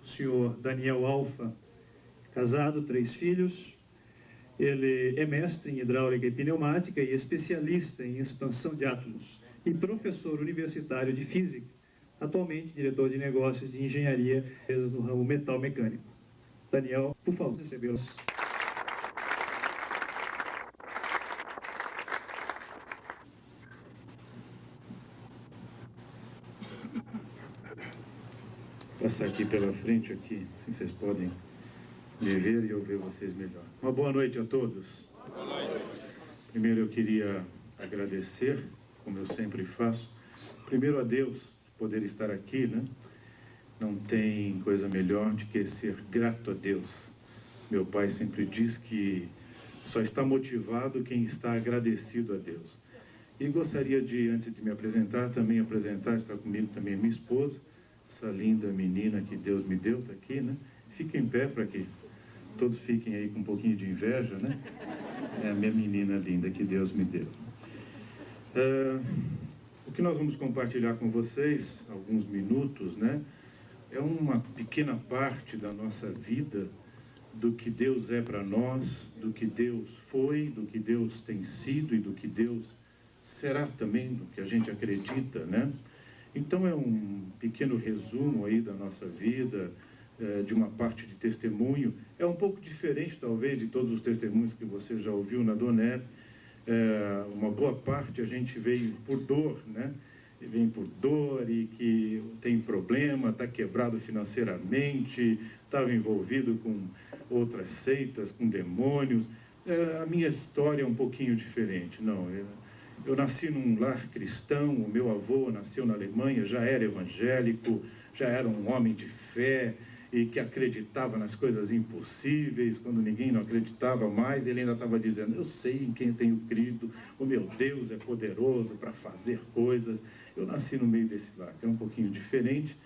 o senhor Daniel Alfa, casado, 3 filhos. Ele é mestre em hidráulica e pneumática e especialista em expansão de átomos e professor universitário de física, atualmente diretor de negócios de engenharia no ramo metal mecânico. Daniel, por favor, recebê-los. Passar aqui pela frente, aqui, assim vocês podem me ver e eu ver vocês melhor. Uma boa noite a todos. Boa noite. Primeiro eu queria agradecer, como eu sempre faço, primeiro a Deus por poder estar aqui, né? Não tem coisa melhor do que ser grato a Deus. Meu pai sempre diz que só está motivado quem está agradecido a Deus. E gostaria de, antes de me apresentar, também apresentar, está comigo também minha esposa, essa linda menina que Deus me deu, está aqui, né? Fica em pé para que todos fiquem aí com um pouquinho de inveja, né? É a minha menina linda que Deus me deu. O que nós vamos compartilhar com vocês, alguns minutos, né? É uma pequena parte da nossa vida, do que Deus é para nós, do que Deus foi, do que Deus tem sido e do que Deus será também, do que a gente acredita, né? Então é um pequeno resumo aí da nossa vida, de uma parte de testemunho. É um pouco diferente, talvez, de todos os testemunhos que você já ouviu na Donep. Uma boa parte a gente veio por dor, né? Vem por dor e que tem problema, está quebrado financeiramente, estava envolvido com outras seitas, com demônios. A minha história é um pouquinho diferente. Não, eu nasci num lar cristão, o meu avô nasceu na Alemanha, já era evangélico, já era um homem de fé e que acreditava nas coisas impossíveis, quando ninguém não acreditava mais, ele ainda estava dizendo, eu sei em quem eu tenho crido, o meu Deus é poderoso para fazer coisas. Eu nasci no meio desse lar, que é um pouquinho diferente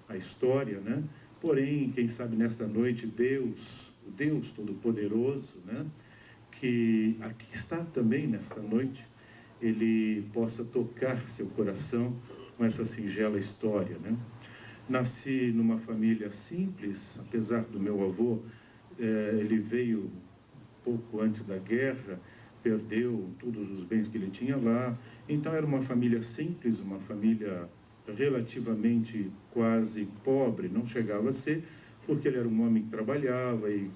a história, né? Porém, quem sabe nesta noite, Deus, o Deus Todo-Poderoso, né? Que aqui está também nesta noite, ele possa tocar seu coração com essa singela história, né? Nasci numa família simples, apesar do meu avô, ele veio pouco antes da guerra, perdeu todos os bens que ele tinha lá, então era uma família simples, uma família relativamente quase pobre, não chegava a ser, porque ele era um homem que trabalhava e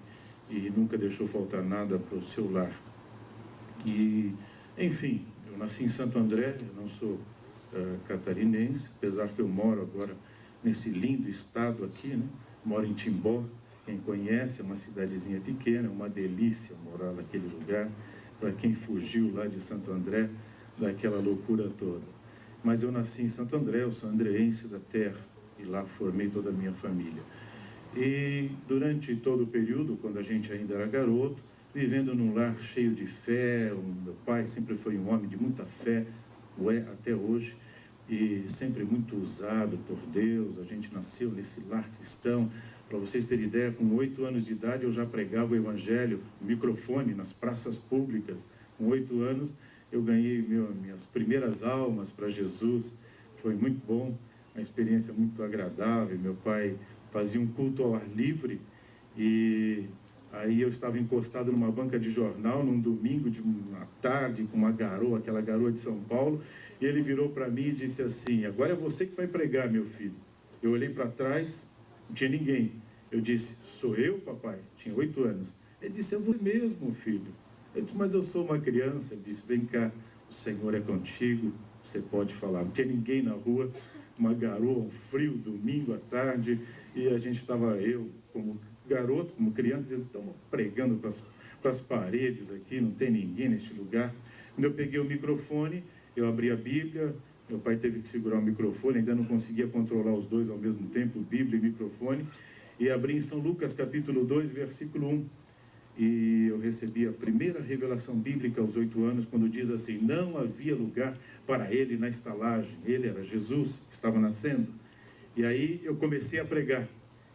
nunca deixou faltar nada para o seu lar. E, enfim, eu nasci em Santo André, eu não sou catarinense, apesar que eu moro agora nesse lindo estado aqui, né? Moro em Timbó, quem conhece, é uma cidadezinha pequena, é uma delícia morar naquele lugar, para quem fugiu lá de Santo André, daquela loucura toda. Mas eu nasci em Santo André, eu sou andreense da terra, e lá formei toda a minha família. E durante todo o período, quando a gente ainda era garoto, vivendo num lar cheio de fé, o meu pai sempre foi um homem de muita fé, o é até hoje, e sempre muito usado por Deus. A gente nasceu nesse lar cristão. Para vocês terem ideia, com 8 anos de idade eu já pregava o evangelho, o microfone nas praças públicas. Com 8 anos eu ganhei minhas primeiras almas para Jesus. Foi muito bom, uma experiência muito agradável. Meu pai fazia um culto ao ar livre e aí eu estava encostado numa banca de jornal num domingo de uma tarde com uma garoa, aquela garoa de São Paulo, e ele virou para mim e disse assim, agora é você que vai pregar, meu filho. Eu olhei para trás, não tinha ninguém. Eu disse, sou eu, papai? Tinha 8 anos. Ele disse, é você mesmo, filho. Eu disse, mas eu sou uma criança. Ele disse, vem cá, o Senhor é contigo, você pode falar. Não tinha ninguém na rua, uma garoa, um frio, domingo à tarde, e a gente estava, eu como garoto, como criança, dizia, estão pregando para as paredes aqui, não tem ninguém neste lugar. Quando eu peguei o microfone, eu abri a Bíblia, meu pai teve que segurar o microfone, ainda não conseguia controlar os dois ao mesmo tempo, Bíblia e microfone, e abri em São Lucas capítulo 2, versículo 1, e eu recebi a primeira revelação bíblica aos 8 anos, quando diz assim, não havia lugar para ele na estalagem, ele era Jesus, que estava nascendo. E aí eu comecei a pregar,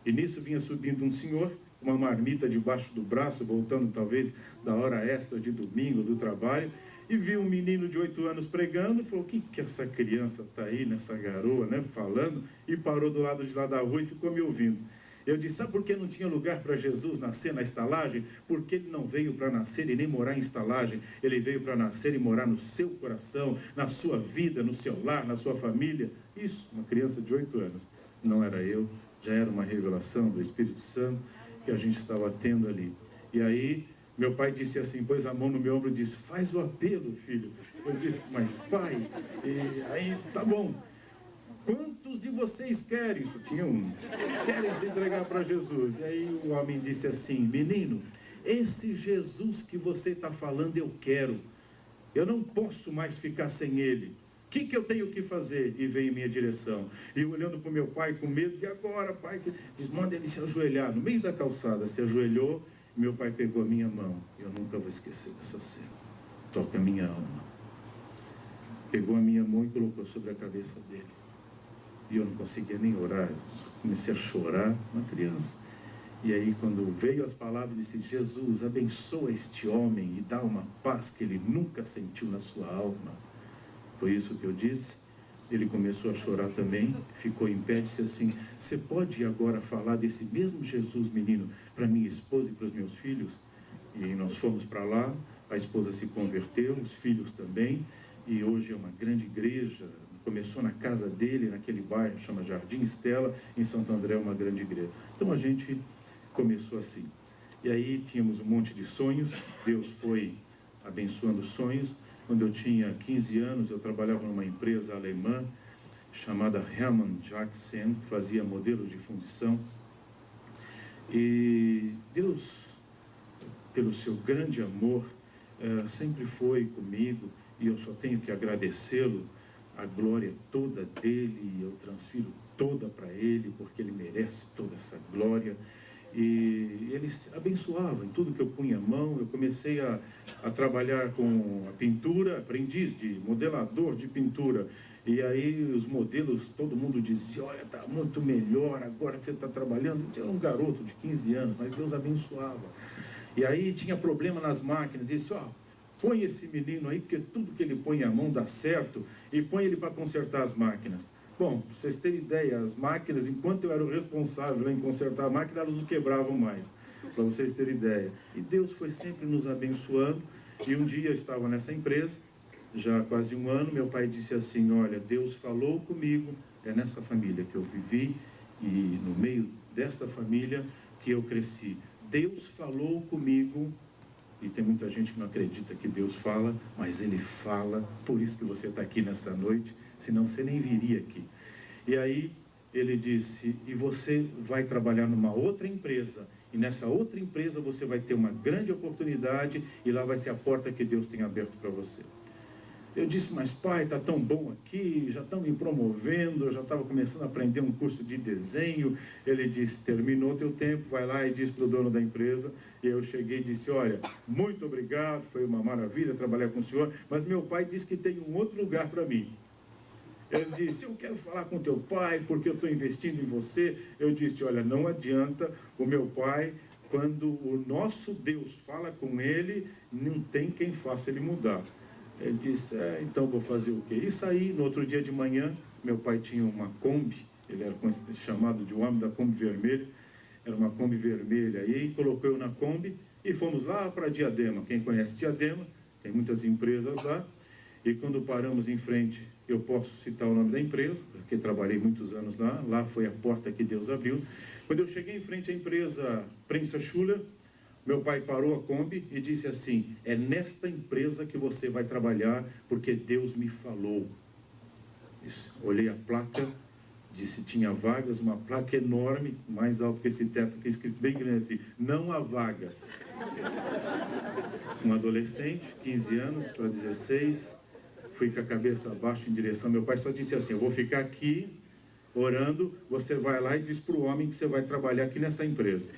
e nisso vinha subindo um senhor, uma marmita debaixo do braço, voltando talvez da hora extra de domingo, do trabalho, e viu um menino de 8 anos pregando, falou, o que essa criança está aí, nessa garoa, né, falando, e parou do lado de lá da rua e ficou me ouvindo. Eu disse, sabe por que não tinha lugar para Jesus nascer na estalagem? Porque ele não veio para nascer e nem morar em estalagem. Ele veio para nascer e morar no seu coração, na sua vida, no seu lar, na sua família. Isso, uma criança de 8 anos. Não era eu, já era uma revelação do Espírito Santo que a gente estava tendo ali. E aí, meu pai disse assim, pôs a mão no meu ombro e disse, faz o apelo, filho. Eu disse, mas pai, e aí, tá bom. Quantos de vocês querem? Isso tinha um. Querem se entregar para Jesus. E aí o homem disse assim, menino, esse Jesus que você está falando eu quero. Eu não posso mais ficar sem ele. O que eu tenho que fazer? E veio em minha direção. E olhando para o meu pai com medo, e agora, pai? Diz, manda ele se ajoelhar. No meio da calçada, se ajoelhou. Meu pai pegou a minha mão. Eu nunca vou esquecer dessa cena. Toca a minha alma. Pegou a minha mão e colocou sobre a cabeça dele. E eu não conseguia nem orar, comecei a chorar, uma criança. E aí quando veio as palavras, disse, Jesus, abençoa este homem e dá uma paz que ele nunca sentiu na sua alma. Foi isso que eu disse. Ele começou a chorar também, ficou em pé e disse assim, você pode agora falar desse mesmo Jesus, menino, para minha esposa e para os meus filhos? E nós fomos para lá, a esposa se converteu, os filhos também, e hoje é uma grande igreja. Começou na casa dele, naquele bairro, chama Jardim Estela, em Santo André, uma grande igreja. Então a gente começou assim. E aí tínhamos um monte de sonhos, Deus foi abençoando os sonhos. Quando eu tinha 15 anos, eu trabalhava numa empresa alemã, chamada Hermann Jackson, que fazia modelos de fundição. E Deus, pelo seu grande amor, sempre foi comigo, e eu só tenho que agradecê-lo. A glória toda dele, eu transfiro toda para ele, porque ele merece toda essa glória. E ele abençoava em tudo que eu punha a mão. Eu comecei a trabalhar com a pintura, aprendiz de modelador de pintura. E aí os modelos, todo mundo dizia, olha, está muito melhor agora que você está trabalhando. Eu era um garoto de 15 anos, mas Deus abençoava. E aí tinha problema nas máquinas, disse, põe esse menino aí, porque tudo que ele põe a mão dá certo, e põe ele para consertar as máquinas. Bom, para vocês terem ideia, as máquinas, enquanto eu era o responsável em consertar a máquina, elas não quebravam mais, para vocês terem ideia. E Deus foi sempre nos abençoando, e um dia eu estava nessa empresa, já há quase um ano, meu pai disse assim, olha, Deus falou comigo, é nessa família que eu vivi, e no meio desta família que eu cresci. Deus falou comigo. E tem muita gente que não acredita que Deus fala, mas Ele fala, por isso que você está aqui nessa noite, senão você nem viria aqui. E aí ele disse, e você vai trabalhar numa outra empresa, e nessa outra empresa você vai ter uma grande oportunidade, e lá vai ser a porta que Deus tem aberto para você. Eu disse, mas pai, está tão bom aqui, já estão me promovendo, eu já estava começando a aprender um curso de desenho. Ele disse, terminou teu tempo, vai lá e diz para o dono da empresa. E eu cheguei e disse, olha, muito obrigado, foi uma maravilha trabalhar com o senhor, mas meu pai disse que tem um outro lugar para mim. Ele disse, eu quero falar com teu pai, porque eu estou investindo em você. Eu disse, olha, não adianta, o meu pai, quando o nosso Deus fala com ele, não tem quem faça ele mudar. Ele disse, então vou fazer o quê? E saí, no outro dia de manhã, meu pai tinha uma Kombi, ele era chamado de o homem da Kombi vermelha, era uma Kombi vermelha, e aí colocou eu na Kombi e fomos lá para Diadema. Quem conhece Diadema, tem muitas empresas lá, e quando paramos em frente, eu posso citar o nome da empresa, porque trabalhei muitos anos lá, lá foi a porta que Deus abriu. Quando eu cheguei em frente à empresa Prensa Schuller, meu pai parou a Kombi e disse assim, é nesta empresa que você vai trabalhar, porque Deus me falou. Olhei a placa, disse, tinha vagas, uma placa enorme, mais alto que esse teto, que escrito bem grande assim, não há vagas. Um adolescente, 15 anos para 16, fui com a cabeça abaixo em direção, meu pai só disse assim, eu vou ficar aqui orando, você vai lá e diz para o homem que você vai trabalhar aqui nessa empresa.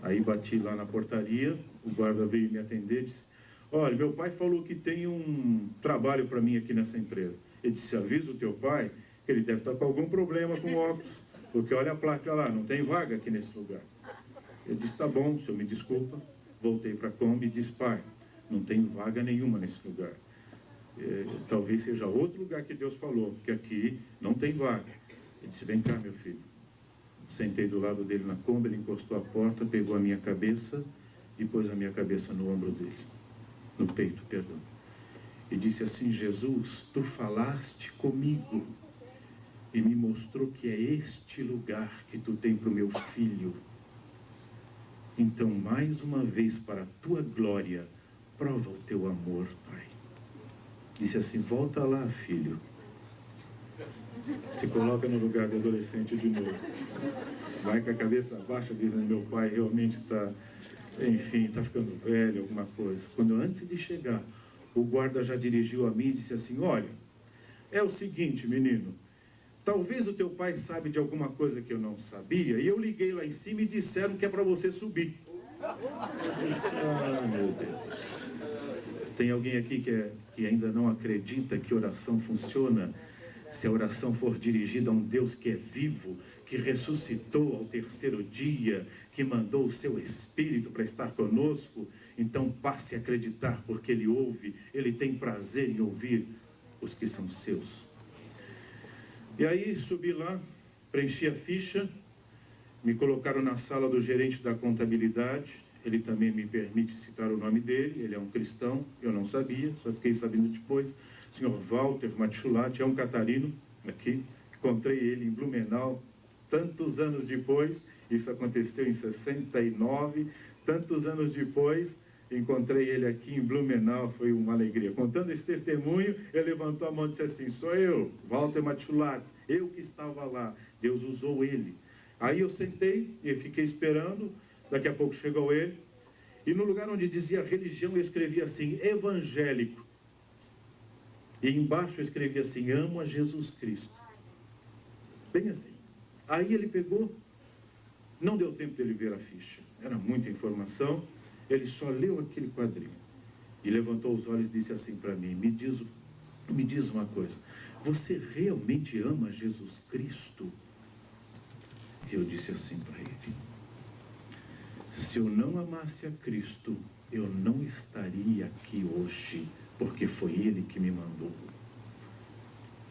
Aí bati lá na portaria, o guarda veio me atender e disse, olha, meu pai falou que tem um trabalho para mim aqui nessa empresa. Ele disse, avisa o teu pai que ele deve estar com algum problema com óculos, porque olha a placa lá, não tem vaga aqui nesse lugar. Ele disse, tá bom, o senhor me desculpa. Voltei para a Kombi e disse, pai, não tem vaga nenhuma nesse lugar. Talvez seja outro lugar que Deus falou, porque aqui não tem vaga. Ele disse, vem cá, meu filho. Sentei do lado dele na Kombi, ele encostou a porta, pegou a minha cabeça e pôs a minha cabeça no ombro dele, no peito, perdão. E disse assim: Jesus, tu falaste comigo e me mostrou que é este lugar que tu tem para o meu filho. Então, mais uma vez, para a tua glória, prova o teu amor, Pai. Disse assim: volta lá, filho. Se coloca no lugar do adolescente de novo. Vai com a cabeça baixa, dizendo: meu pai realmente está, enfim, está ficando velho, alguma coisa. Quando antes de chegar, o guarda já dirigiu a mim e disse assim: olha, é o seguinte, menino, talvez o teu pai sabe de alguma coisa que eu não sabia, e eu liguei lá em cima e disseram que é para você subir. Eu disse: ah, meu Deus. Tem alguém aqui que ainda não acredita que oração funciona? Se a oração for dirigida a um Deus que é vivo, que ressuscitou ao terceiro dia, que mandou o seu Espírito para estar conosco, então passe a acreditar, porque Ele ouve, Ele tem prazer em ouvir os que são seus. E aí subi lá, preenchi a ficha, me colocaram na sala do gerente da contabilidade. Ele também me permite citar o nome dele, ele é um cristão, eu não sabia, só fiquei sabendo depois. O senhor Walter Matchulati é um catarino aqui, encontrei ele em Blumenau tantos anos depois, isso aconteceu em 69, tantos anos depois, encontrei ele aqui em Blumenau, foi uma alegria. Contando esse testemunho, ele levantou a mão e disse assim: sou eu, Walter Matchulati, eu que estava lá, Deus usou ele. Aí eu sentei e fiquei esperando, daqui a pouco chegou ele, e no lugar onde dizia religião, eu escrevi assim: evangélico. E embaixo eu escrevi assim: amo a Jesus Cristo. Bem assim. Aí ele pegou, não deu tempo dele ver a ficha, era muita informação, ele só leu aquele quadrinho e levantou os olhos e disse assim para mim: me diz uma coisa, você realmente ama Jesus Cristo? E eu disse assim para ele: se eu não amasse a Cristo, eu não estaria aqui hoje, porque foi Ele que me mandou.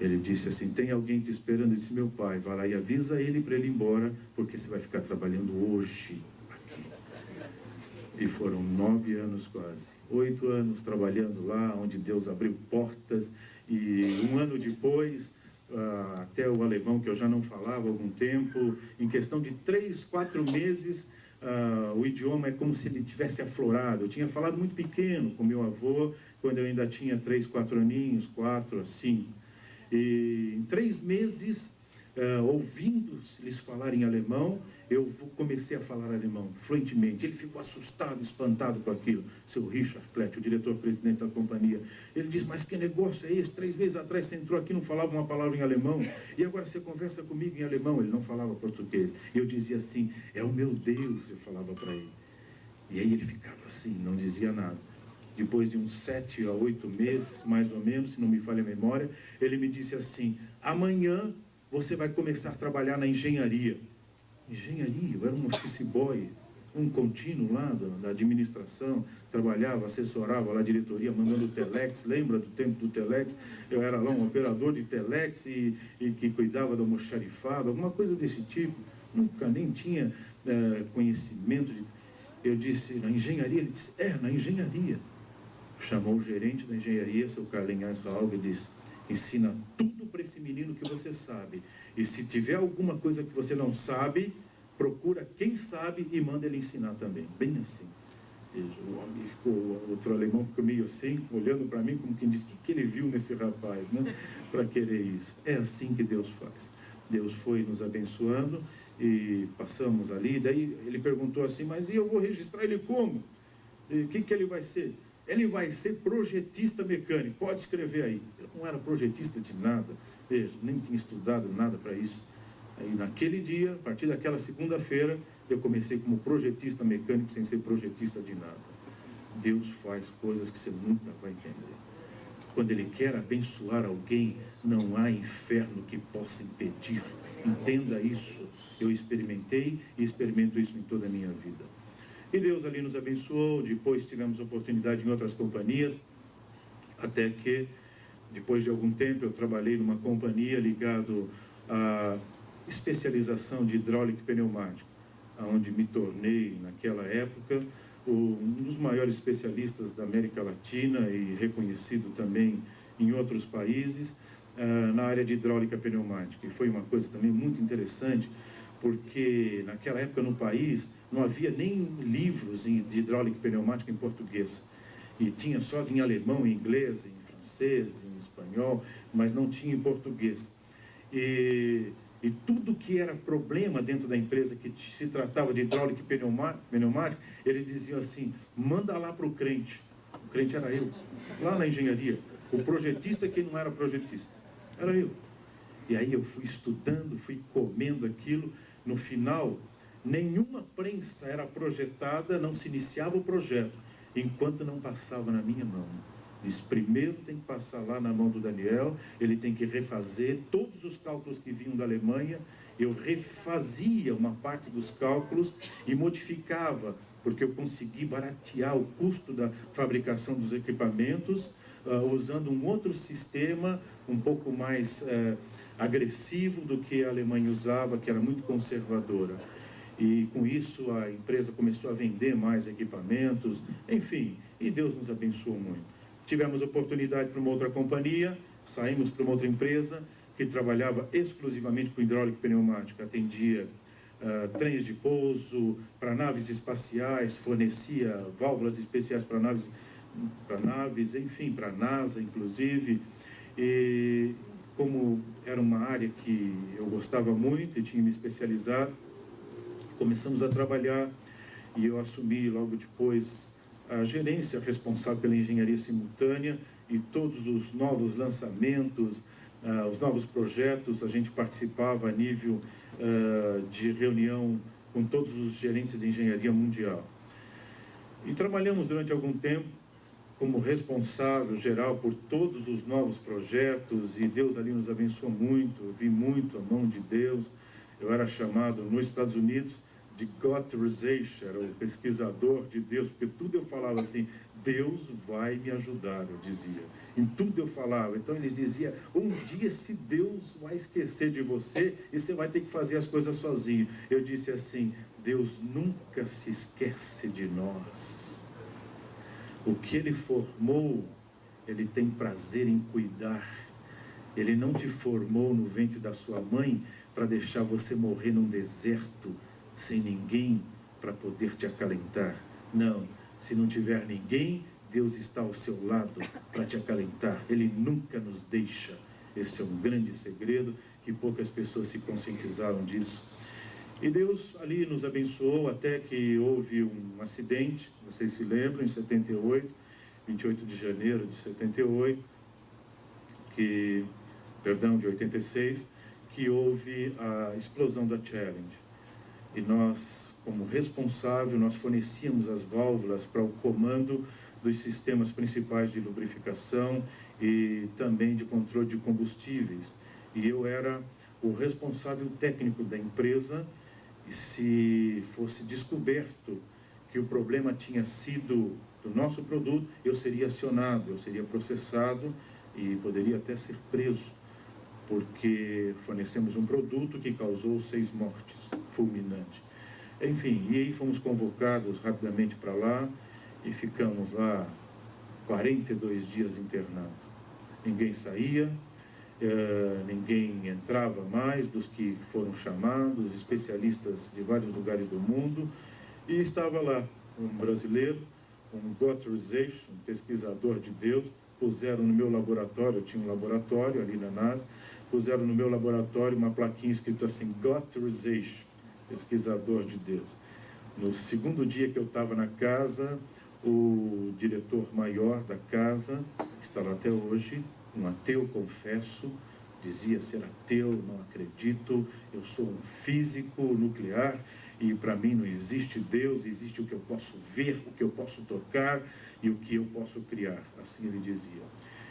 Ele disse assim: tem alguém te esperando? Eu disse: meu pai. Vai lá e avisa ele para ele ir embora, porque você vai ficar trabalhando hoje aqui. E foram 9 anos quase, 8 anos trabalhando lá, onde Deus abriu portas. E um ano depois, até o alemão, que eu já não falava há algum tempo, em questão de 3, 4 meses, o idioma é como se ele tivesse aflorado. Eu tinha falado muito pequeno com meu avô, quando eu ainda tinha 3, 4 aninhos, 4, assim. E em 3 meses, ouvindo eles falarem alemão, eu comecei a falar alemão fluentemente. Ele ficou assustado, espantado com aquilo. Seu Richard Klett, o diretor-presidente da companhia, ele disse: mas que negócio é esse? 3 meses atrás você entrou aqui, não falava uma palavra em alemão, e agora você conversa comigo em alemão. Ele não falava português. E eu dizia assim: é o meu Deus, eu falava para ele. E aí ele ficava assim, não dizia nada. Depois de uns 7 a 8 meses, mais ou menos, se não me falha a memória, ele me disse assim: amanhã você vai começar a trabalhar na engenharia. Engenharia? Eu era um office boy, um contínuo lá da administração, trabalhava, assessorava lá a diretoria, mandando o telex. Lembra do tempo do telex? Eu era lá um operador de telex e que cuidava do almoxarifado, alguma coisa desse tipo. Nunca nem tinha conhecimento de... Eu disse: na engenharia? Ele disse: na engenharia. Chamou o gerente da engenharia, seu Karl-Heinz Raug, e disse: ensina tudo para esse menino que você sabe. E se tiver alguma coisa que você não sabe, procura quem sabe e manda ele ensinar também. Bem assim. E o homem ficou, outro alemão ficou meio assim, olhando para mim, como quem diz: o que ele viu nesse rapaz, né? Para querer isso. É assim que Deus faz. Deus foi nos abençoando e passamos ali. Daí ele perguntou assim: mas e eu vou registrar ele como? O que ele vai ser? Ele vai ser projetista mecânico, pode escrever aí. Eu não era projetista de nada, veja, nem tinha estudado nada para isso. Aí naquele dia, a partir daquela segunda-feira, eu comecei como projetista mecânico, sem ser projetista de nada. Deus faz coisas que você nunca vai entender. Quando Ele quer abençoar alguém, não há inferno que possa impedir. Entenda isso. Eu experimentei e experimento isso em toda a minha vida. E Deus ali nos abençoou. Depois tivemos oportunidade em outras companhias, até que, depois de algum tempo, eu trabalhei numa companhia ligado a especialização de hidráulica e pneumática, onde me tornei, naquela época, um dos maiores especialistas da América Latina e reconhecido também em outros países, na área de hidráulica pneumática. E foi uma coisa também muito interessante, porque naquela época no país não havia nem livros de hidráulica e pneumática em português. E tinha só em alemão, em inglês, em francês, em espanhol, mas não tinha em português. E tudo que era problema dentro da empresa, que se tratava de hidráulica e pneumática, eles diziam assim, manda lá para o crente. O crente era eu, lá na engenharia. O projetista que não era projetista, era eu. E aí eu fui estudando, fui comendo aquilo. No final, nenhuma prensa era projetada, não se iniciava o projeto, enquanto não passava na minha mão. Diz, primeiro tem que passar lá na mão do Daniel, ele tem que refazer todos os cálculos que vinham da Alemanha. Eu refazia uma parte dos cálculos e modificava, porque eu consegui baratear o custo da fabricação dos equipamentos, usando um outro sistema, um pouco mais agressivo do que a Alemanha usava, que era muito conservadora. E com isso a empresa começou a vender mais equipamentos, enfim, e Deus nos abençoou muito. Tivemos oportunidade para uma outra companhia, saímos para uma outra empresa que trabalhava exclusivamente com hidráulica e pneumática, atendia trens de pouso, para naves espaciais, fornecia válvulas especiais para naves, enfim, para a NASA, inclusive. E como era uma área que eu gostava muito e tinha me especializado, começamos a trabalhar e eu assumi logo depois a gerência responsável pela engenharia simultânea e todos os novos lançamentos, os novos projetos. A gente participava a nível de reunião com todos os gerentes de engenharia mundial. E trabalhamos durante algum tempo como responsável geral por todos os novos projetos, e Deus ali nos abençoou muito. Eu vi muito a mão de Deus. Eu era chamado nos Estados Unidos de God Researcher, era o pesquisador de Deus, porque tudo eu falava assim, Deus vai me ajudar, eu dizia. Em tudo eu falava. Então eles diziam, um dia se Deus vai esquecer de você e você vai ter que fazer as coisas sozinho. Eu disse assim, Deus nunca se esquece de nós. O que Ele formou, Ele tem prazer em cuidar. Ele não te formou no ventre da sua mãe para deixar você morrer num deserto, sem ninguém para poder te acalentar. Não, se não tiver ninguém, Deus está ao seu lado para te acalentar. Ele nunca nos deixa. Esse é um grande segredo que poucas pessoas se conscientizaram disso. E Deus ali nos abençoou até que houve um acidente, vocês se lembram, em 78, 28 de janeiro de 78, de 86, que houve a explosão da Challenge. E nós, como responsável, nós fornecíamos as válvulas para o comando dos sistemas principais de lubrificação e também de controle de combustíveis. E eu era o responsável técnico da empresa, e se fosse descoberto que o problema tinha sido do nosso produto, eu seria acionado, eu seria processado e poderia até ser preso, porque fornecemos um produto que causou 6 mortes, fulminante. Enfim, e aí fomos convocados rapidamente para lá e ficamos lá 42 dias internados. Ninguém saía, ninguém entrava mais dos que foram chamados, especialistas de vários lugares do mundo, e estava lá um brasileiro, um Gotthardization, um pesquisador de Deus. Puseram no meu laboratório, eu tinha um laboratório ali na NASA, puseram no meu laboratório uma plaquinha escrito assim, Gotthardization, pesquisador de Deus. No segundo dia que eu estava na casa, o diretor maior da casa, que está lá até hoje, um ateu, confesso, dizia ser ateu, não acredito, eu sou um físico nuclear e para mim não existe Deus, existe o que eu posso ver, o que eu posso tocar e o que eu posso criar, assim ele dizia.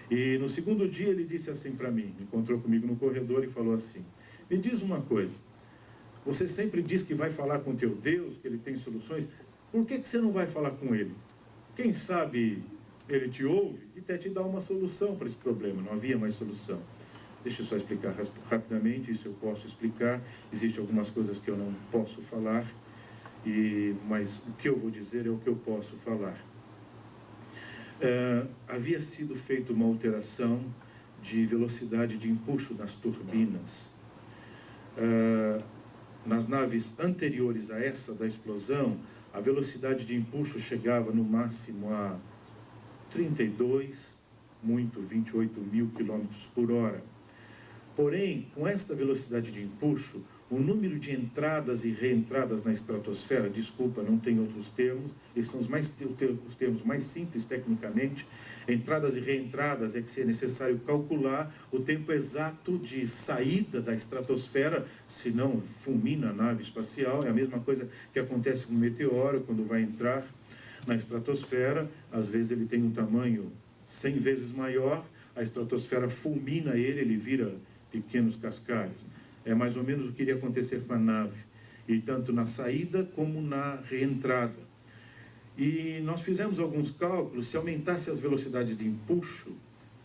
E no segundo dia ele disse assim para mim, encontrou comigo no corredor e falou assim, me diz uma coisa, você sempre diz que vai falar com teu Deus, que ele tem soluções, por que você não vai falar com ele? Quem sabe ele te ouve e até te dá uma solução para esse problema, não havia mais solução. Deixa eu só explicar rapidamente, isso eu posso explicar. Existem algumas coisas que eu não posso falar, mas o que eu vou dizer é o que eu posso falar. Havia sido feita uma alteração de velocidade de empuxo nas turbinas. Nas naves anteriores a essa da explosão, a velocidade de empuxo chegava no máximo a 32, 28 mil quilômetros por hora. Porém, com esta velocidade de empuxo, o número de entradas e reentradas na estratosfera, desculpa, não tem outros termos, esses são os termos mais simples tecnicamente, entradas e reentradas é que é necessário calcular o tempo exato de saída da estratosfera, senão fulmina a nave espacial. É a mesma coisa que acontece com o meteoro, quando vai entrar na estratosfera, às vezes ele tem um tamanho 100 vezes maior, a estratosfera fulmina ele vira pequenos cascalhos. É mais ou menos o que iria acontecer com a nave, e tanto na saída como na reentrada. E nós fizemos alguns cálculos. Se aumentasse as velocidades de empuxo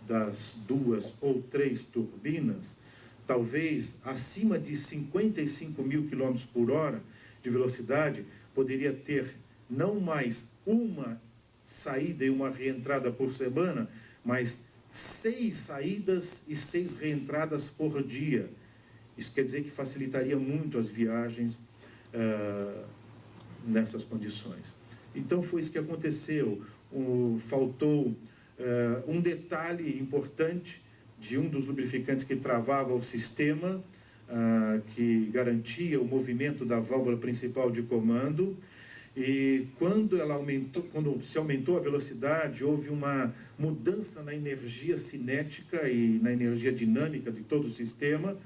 das 2 ou 3 turbinas, talvez acima de 55 mil quilômetros por hora de velocidade, poderia ter não mais uma saída e uma reentrada por semana, mas 6 saídas e 6 reentradas por dia. Isso quer dizer que facilitaria muito as viagens nessas condições. Então foi isso que aconteceu. Faltou um detalhe importante de um dos lubrificantes que travava o sistema, que garantia o movimento da válvula principal de comando. E quando se aumentou a velocidade, houve uma mudança na energia cinética e na energia dinâmica de todo o sistema,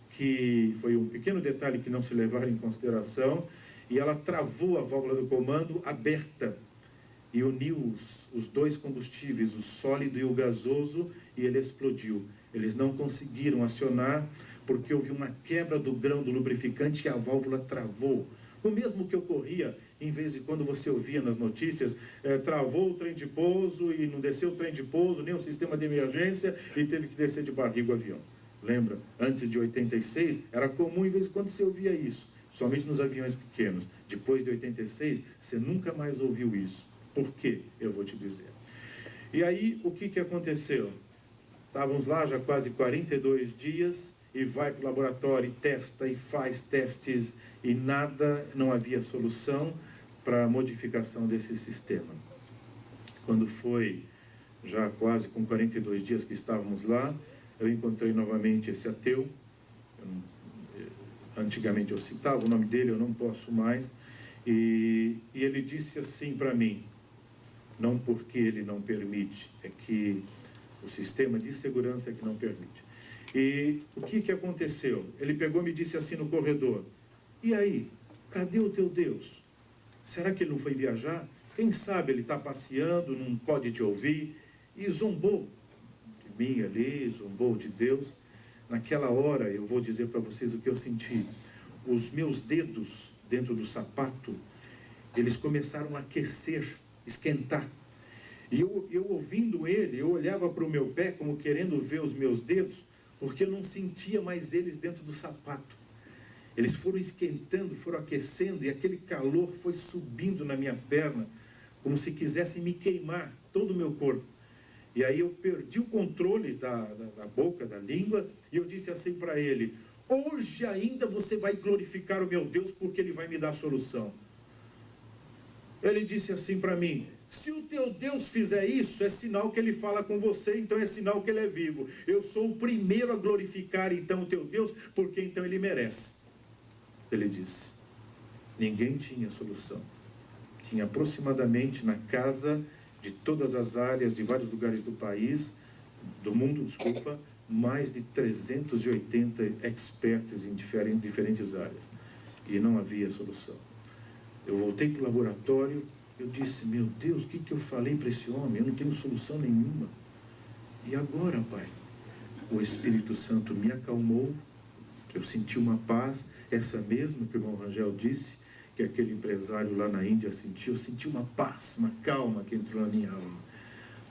que foi um pequeno detalhe que não se levaram em consideração, e ela travou a válvula do comando aberta e uniu os 2 combustíveis, o sólido e o gasoso, e ele explodiu. Eles não conseguiram acionar porque houve uma quebra do grão do lubrificante e a válvula travou. O mesmo que ocorria, em vez de quando você ouvia nas notícias, travou o trem de pouso e não desceu o trem de pouso, nem o sistema de emergência, e teve que descer de barriga o avião. Lembra? Antes de 86, era comum, em vez de quando você ouvia isso, somente nos aviões pequenos. Depois de 86, você nunca mais ouviu isso. Por quê? Eu vou te dizer. E aí, o que aconteceu? Estávamos lá já quase 42 dias, e vai para o laboratório, e testa, e faz testes, e nada, não havia solução para a modificação desse sistema. Quando foi já quase com 42 dias que estávamos lá, eu encontrei novamente esse ateu. Antigamente eu citava o nome dele, eu não posso mais, e ele disse assim para mim, não porque ele não permite, é que o sistema de segurança é que não permite. E o que aconteceu? Ele pegou e me disse assim no corredor, e aí, cadê o teu Deus? Será que ele não foi viajar? Quem sabe ele está passeando, não pode te ouvir? E zombou de mim ali, zombou de Deus. Naquela hora, eu vou dizer para vocês o que eu senti. Os meus dedos dentro do sapato, eles começaram a aquecer, esquentar. E eu ouvindo ele, eu olhava para o meu pé como querendo ver os meus dedos, porque eu não sentia mais eles dentro do sapato. Eles foram esquentando, foram aquecendo, e aquele calor foi subindo na minha perna, como se quisesse me queimar todo o meu corpo. E aí eu perdi o controle da boca, da língua, e eu disse assim para ele, hoje ainda você vai glorificar o meu Deus, porque ele vai me dar a solução. Ele disse assim para mim, se o teu Deus fizer isso, é sinal que ele fala com você, então é sinal que ele é vivo. Eu sou o primeiro a glorificar então o teu Deus, porque então ele merece. Ele disse. Ninguém tinha solução. Tinha aproximadamente na casa de todas as áreas, de vários lugares do país, do mundo, desculpa, mais de 380 experts em diferentes áreas. E não havia solução. Eu voltei para o laboratório, eu disse, meu Deus, o que eu falei para esse homem? Eu não tenho solução nenhuma. E agora, Pai? O Espírito Santo me acalmou, eu senti uma paz, essa mesma que o irmão Rangel disse, que aquele empresário lá na Índia sentiu, eu senti uma paz, uma calma que entrou na minha alma.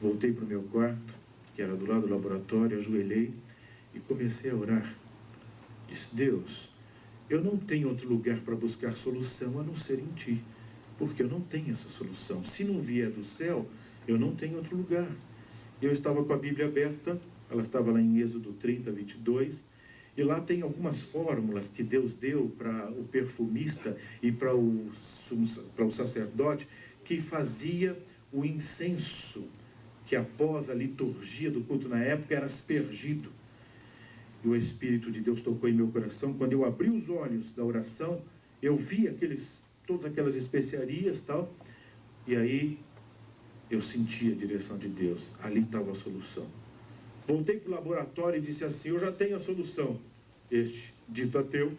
Voltei para o meu quarto, que era do lado do laboratório, ajoelhei, e comecei a orar. Disse: Deus, eu não tenho outro lugar para buscar solução a não ser em Ti, porque eu não tenho essa solução. Se não vier do céu, eu não tenho outro lugar. Eu estava com a Bíblia aberta, ela estava lá em Êxodo 30, 22, e lá tem algumas fórmulas que Deus deu para o perfumista e para o sacerdote que fazia o incenso, que após a liturgia do culto na época era aspergido. E o Espírito de Deus tocou em meu coração. Quando eu abri os olhos da oração, eu vi todas aquelas especiarias e tal, e aí eu senti a direção de Deus. Ali estava a solução. Voltei para o laboratório e disse assim: eu já tenho a solução. Este dito ateu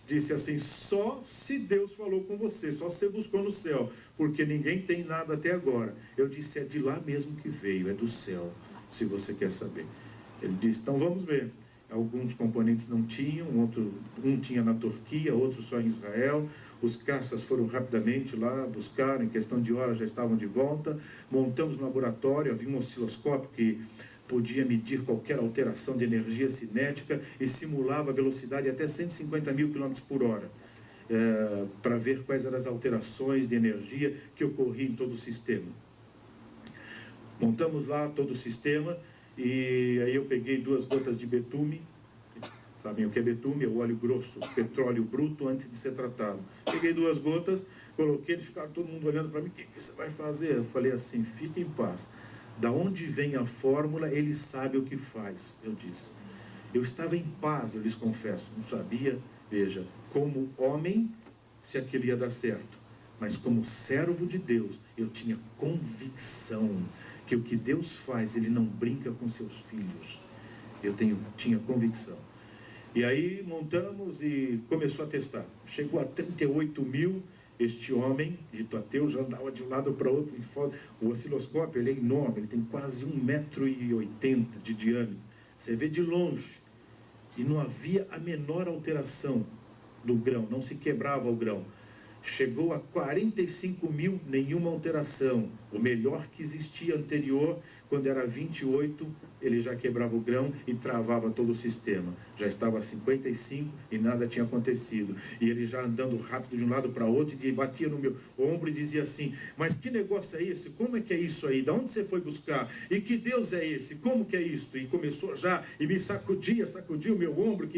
disse assim: só se Deus falou com você, só se você buscou no céu, porque ninguém tem nada até agora. Eu disse: é de lá mesmo que veio, é do céu, se você quer saber. Ele disse: então vamos ver. Alguns componentes não tinham, um tinha na Turquia, outro só em Israel. Os caças foram rapidamente lá, buscaram, em questão de horas já estavam de volta. Montamos no laboratório, havia um osciloscópio que podia medir qualquer alteração de energia cinética e simulava a velocidade até 150 mil km por hora, para ver quais eram as alterações de energia que ocorriam em todo o sistema. Montamos lá todo o sistema. E aí eu peguei 2 gotas de betume. Sabem o que é betume? É o óleo grosso, petróleo bruto antes de ser tratado. Peguei 2 gotas, coloquei, eles ficaram todo mundo olhando para mim: o que você vai fazer? Eu falei assim: fique em paz. Da onde vem a fórmula, ele sabe o que faz, eu disse. Eu estava em paz, eu lhes confesso. Não sabia, veja, como homem, se aquilo ia dar certo. Mas como servo de Deus, eu tinha convicção que o que Deus faz, Ele não brinca com seus filhos. Eu tinha convicção. E aí montamos e começou a testar. Chegou a 38 mil, este homem, dito ateu, já andava de um lado para o outro. O osciloscópio, ele é enorme, ele tem quase 1,80 m de diâmetro. Você vê de longe. E não havia a menor alteração do grão, não se quebrava o grão. Chegou a 45 mil, nenhuma alteração. O melhor que existia anterior, quando era 28, ele já quebrava o grão e travava todo o sistema. Já estava a 55 e nada tinha acontecido. E ele já andando rápido de um lado para outro, e batia no meu ombro e dizia assim: mas que negócio é esse? Como é que é isso aí? Da onde você foi buscar? E que Deus é esse? Como que é isto? E começou já, e me sacudia o meu ombro,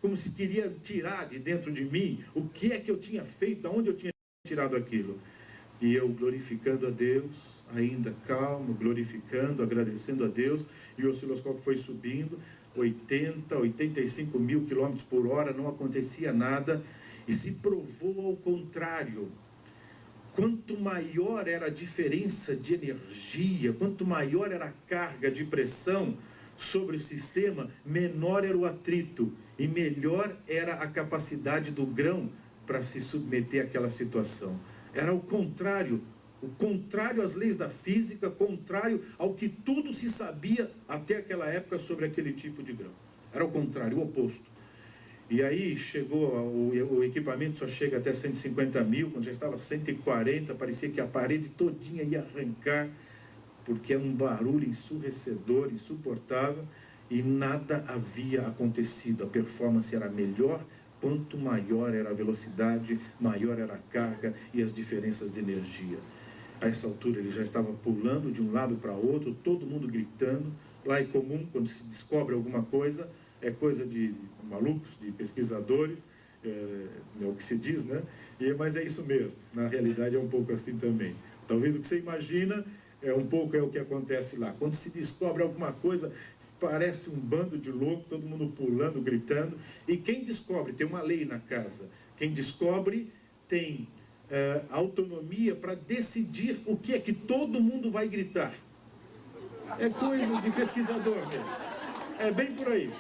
como se queria tirar de dentro de mim o que é que eu tinha feito, da onde eu tinha tirado aquilo. E eu glorificando a Deus, ainda calmo, glorificando, agradecendo a Deus, e o osciloscópio foi subindo, 85 mil km por hora, não acontecia nada, e se provou ao contrário. Quanto maior era a diferença de energia, quanto maior era a carga de pressão sobre o sistema, menor era o atrito, e melhor era a capacidade do grão para se submeter àquela situação. Era o contrário às leis da física, contrário ao que tudo se sabia até aquela época sobre aquele tipo de grão. Era o contrário, o oposto. E aí chegou, o equipamento só chega até 150 mil, quando já estava 140, parecia que a parede todinha ia arrancar, porque era um barulho ensurdecedor, insuportável, e nada havia acontecido. A performance era melhor. Quanto maior era a velocidade, maior era a carga e as diferenças de energia. A essa altura ele já estava pulando de um lado para outro, todo mundo gritando. Lá é comum, quando se descobre alguma coisa, é coisa de malucos, de pesquisadores, é o que se diz, né? Mas é isso mesmo, na realidade é um pouco assim também. Talvez o que você imagina é o que acontece lá. Quando se descobre alguma coisa, parece um bando de louco, todo mundo pulando, gritando. E quem descobre, tem uma lei na casa, quem descobre tem autonomia para decidir o que é que todo mundo vai gritar. É coisa de pesquisador mesmo. É bem por aí.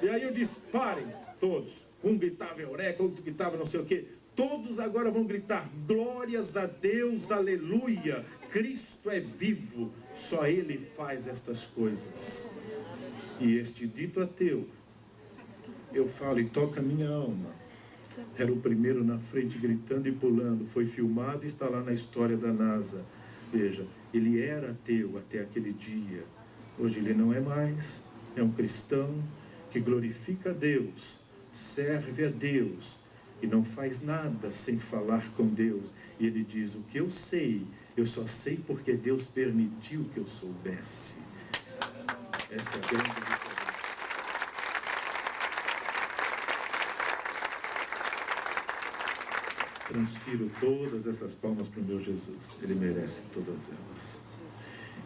E aí eu disse: parem, todos. Um gritava eureka, outro gritava não sei o quê. Todos agora vão gritar: glórias a Deus, aleluia, Cristo é vivo, só Ele faz estas coisas. E este dito ateu, eu falo e toca a minha alma, era o primeiro na frente gritando e pulando, foi filmado e está lá na história da NASA. Veja, ele era ateu até aquele dia, hoje ele não é mais, é um cristão, que glorifica a Deus, serve a Deus e não faz nada sem falar com Deus. E ele diz: o que eu sei, eu só sei porque Deus permitiu que eu soubesse. Essa é a grande diferença. Transfiro todas essas palmas para o meu Jesus. Ele merece todas elas.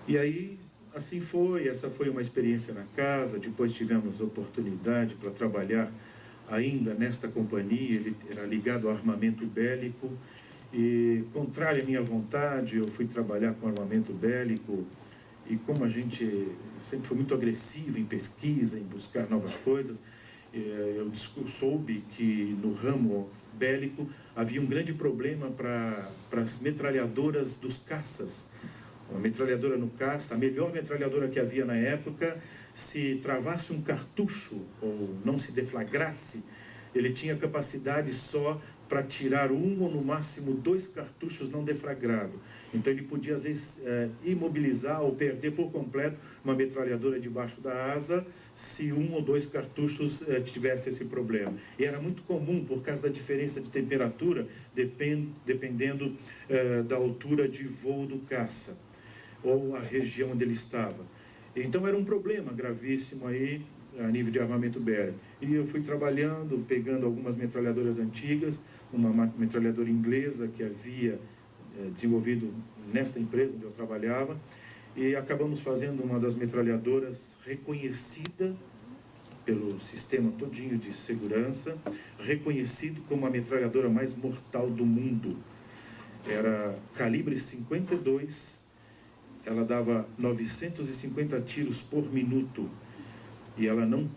E aí, assim foi. Essa foi uma experiência na casa. Depois tivemos oportunidade para trabalhar ainda nesta companhia. Ele era ligado ao armamento bélico. E, contrário à minha vontade, eu fui trabalhar com armamento bélico. E como a gente sempre foi muito agressivo em pesquisa, em buscar novas coisas, eu soube que no ramo bélico havia um grande problema para as metralhadoras dos caças. Uma metralhadora no caça, a melhor metralhadora que havia na época, se travasse um cartucho ou não se deflagrasse, ele tinha capacidade só para tirar um ou no máximo 2 cartuchos não deflagrados. Então ele podia às vezes imobilizar ou perder por completo uma metralhadora debaixo da asa se 1 ou 2 cartuchos tivesse esse problema. E era muito comum por causa da diferença de temperatura, dependendo da altura de voo do caça ou a região onde ele estava. Então era um problema gravíssimo aí a nível de armamento bélico. E eu fui trabalhando, pegando algumas metralhadoras antigas, uma metralhadora inglesa que havia desenvolvido nesta empresa onde eu trabalhava, e acabamos fazendo uma das metralhadoras reconhecida pelo sistema todinho de segurança, reconhecido como a metralhadora mais mortal do mundo. Era calibre 52, ela dava 950 tiros por minuto, e ela não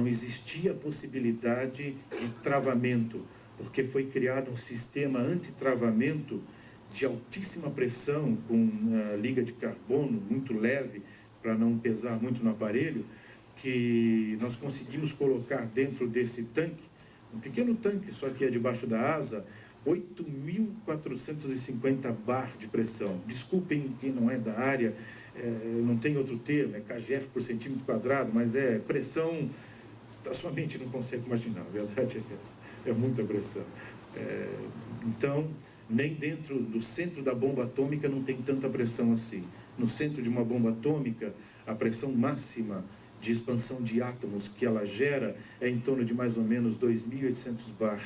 existia possibilidade de travamento, porque foi criado um sistema anti-travamento de altíssima pressão, com liga de carbono muito leve, para não pesar muito no aparelho, que nós conseguimos colocar dentro desse tanque, um pequeno tanque, só que é debaixo da asa, 8.450 bar de pressão. Desculpem quem não é da área, não tem outro termo, é kgf por centímetro quadrado, mas é pressão, a sua mente não consegue imaginar, a verdade é essa, é muita pressão. Então, nem dentro do centro da bomba atômica não tem tanta pressão assim. No centro de uma bomba atômica, a pressão máxima de expansão de átomos que ela gera é em torno de mais ou menos 2.800 bar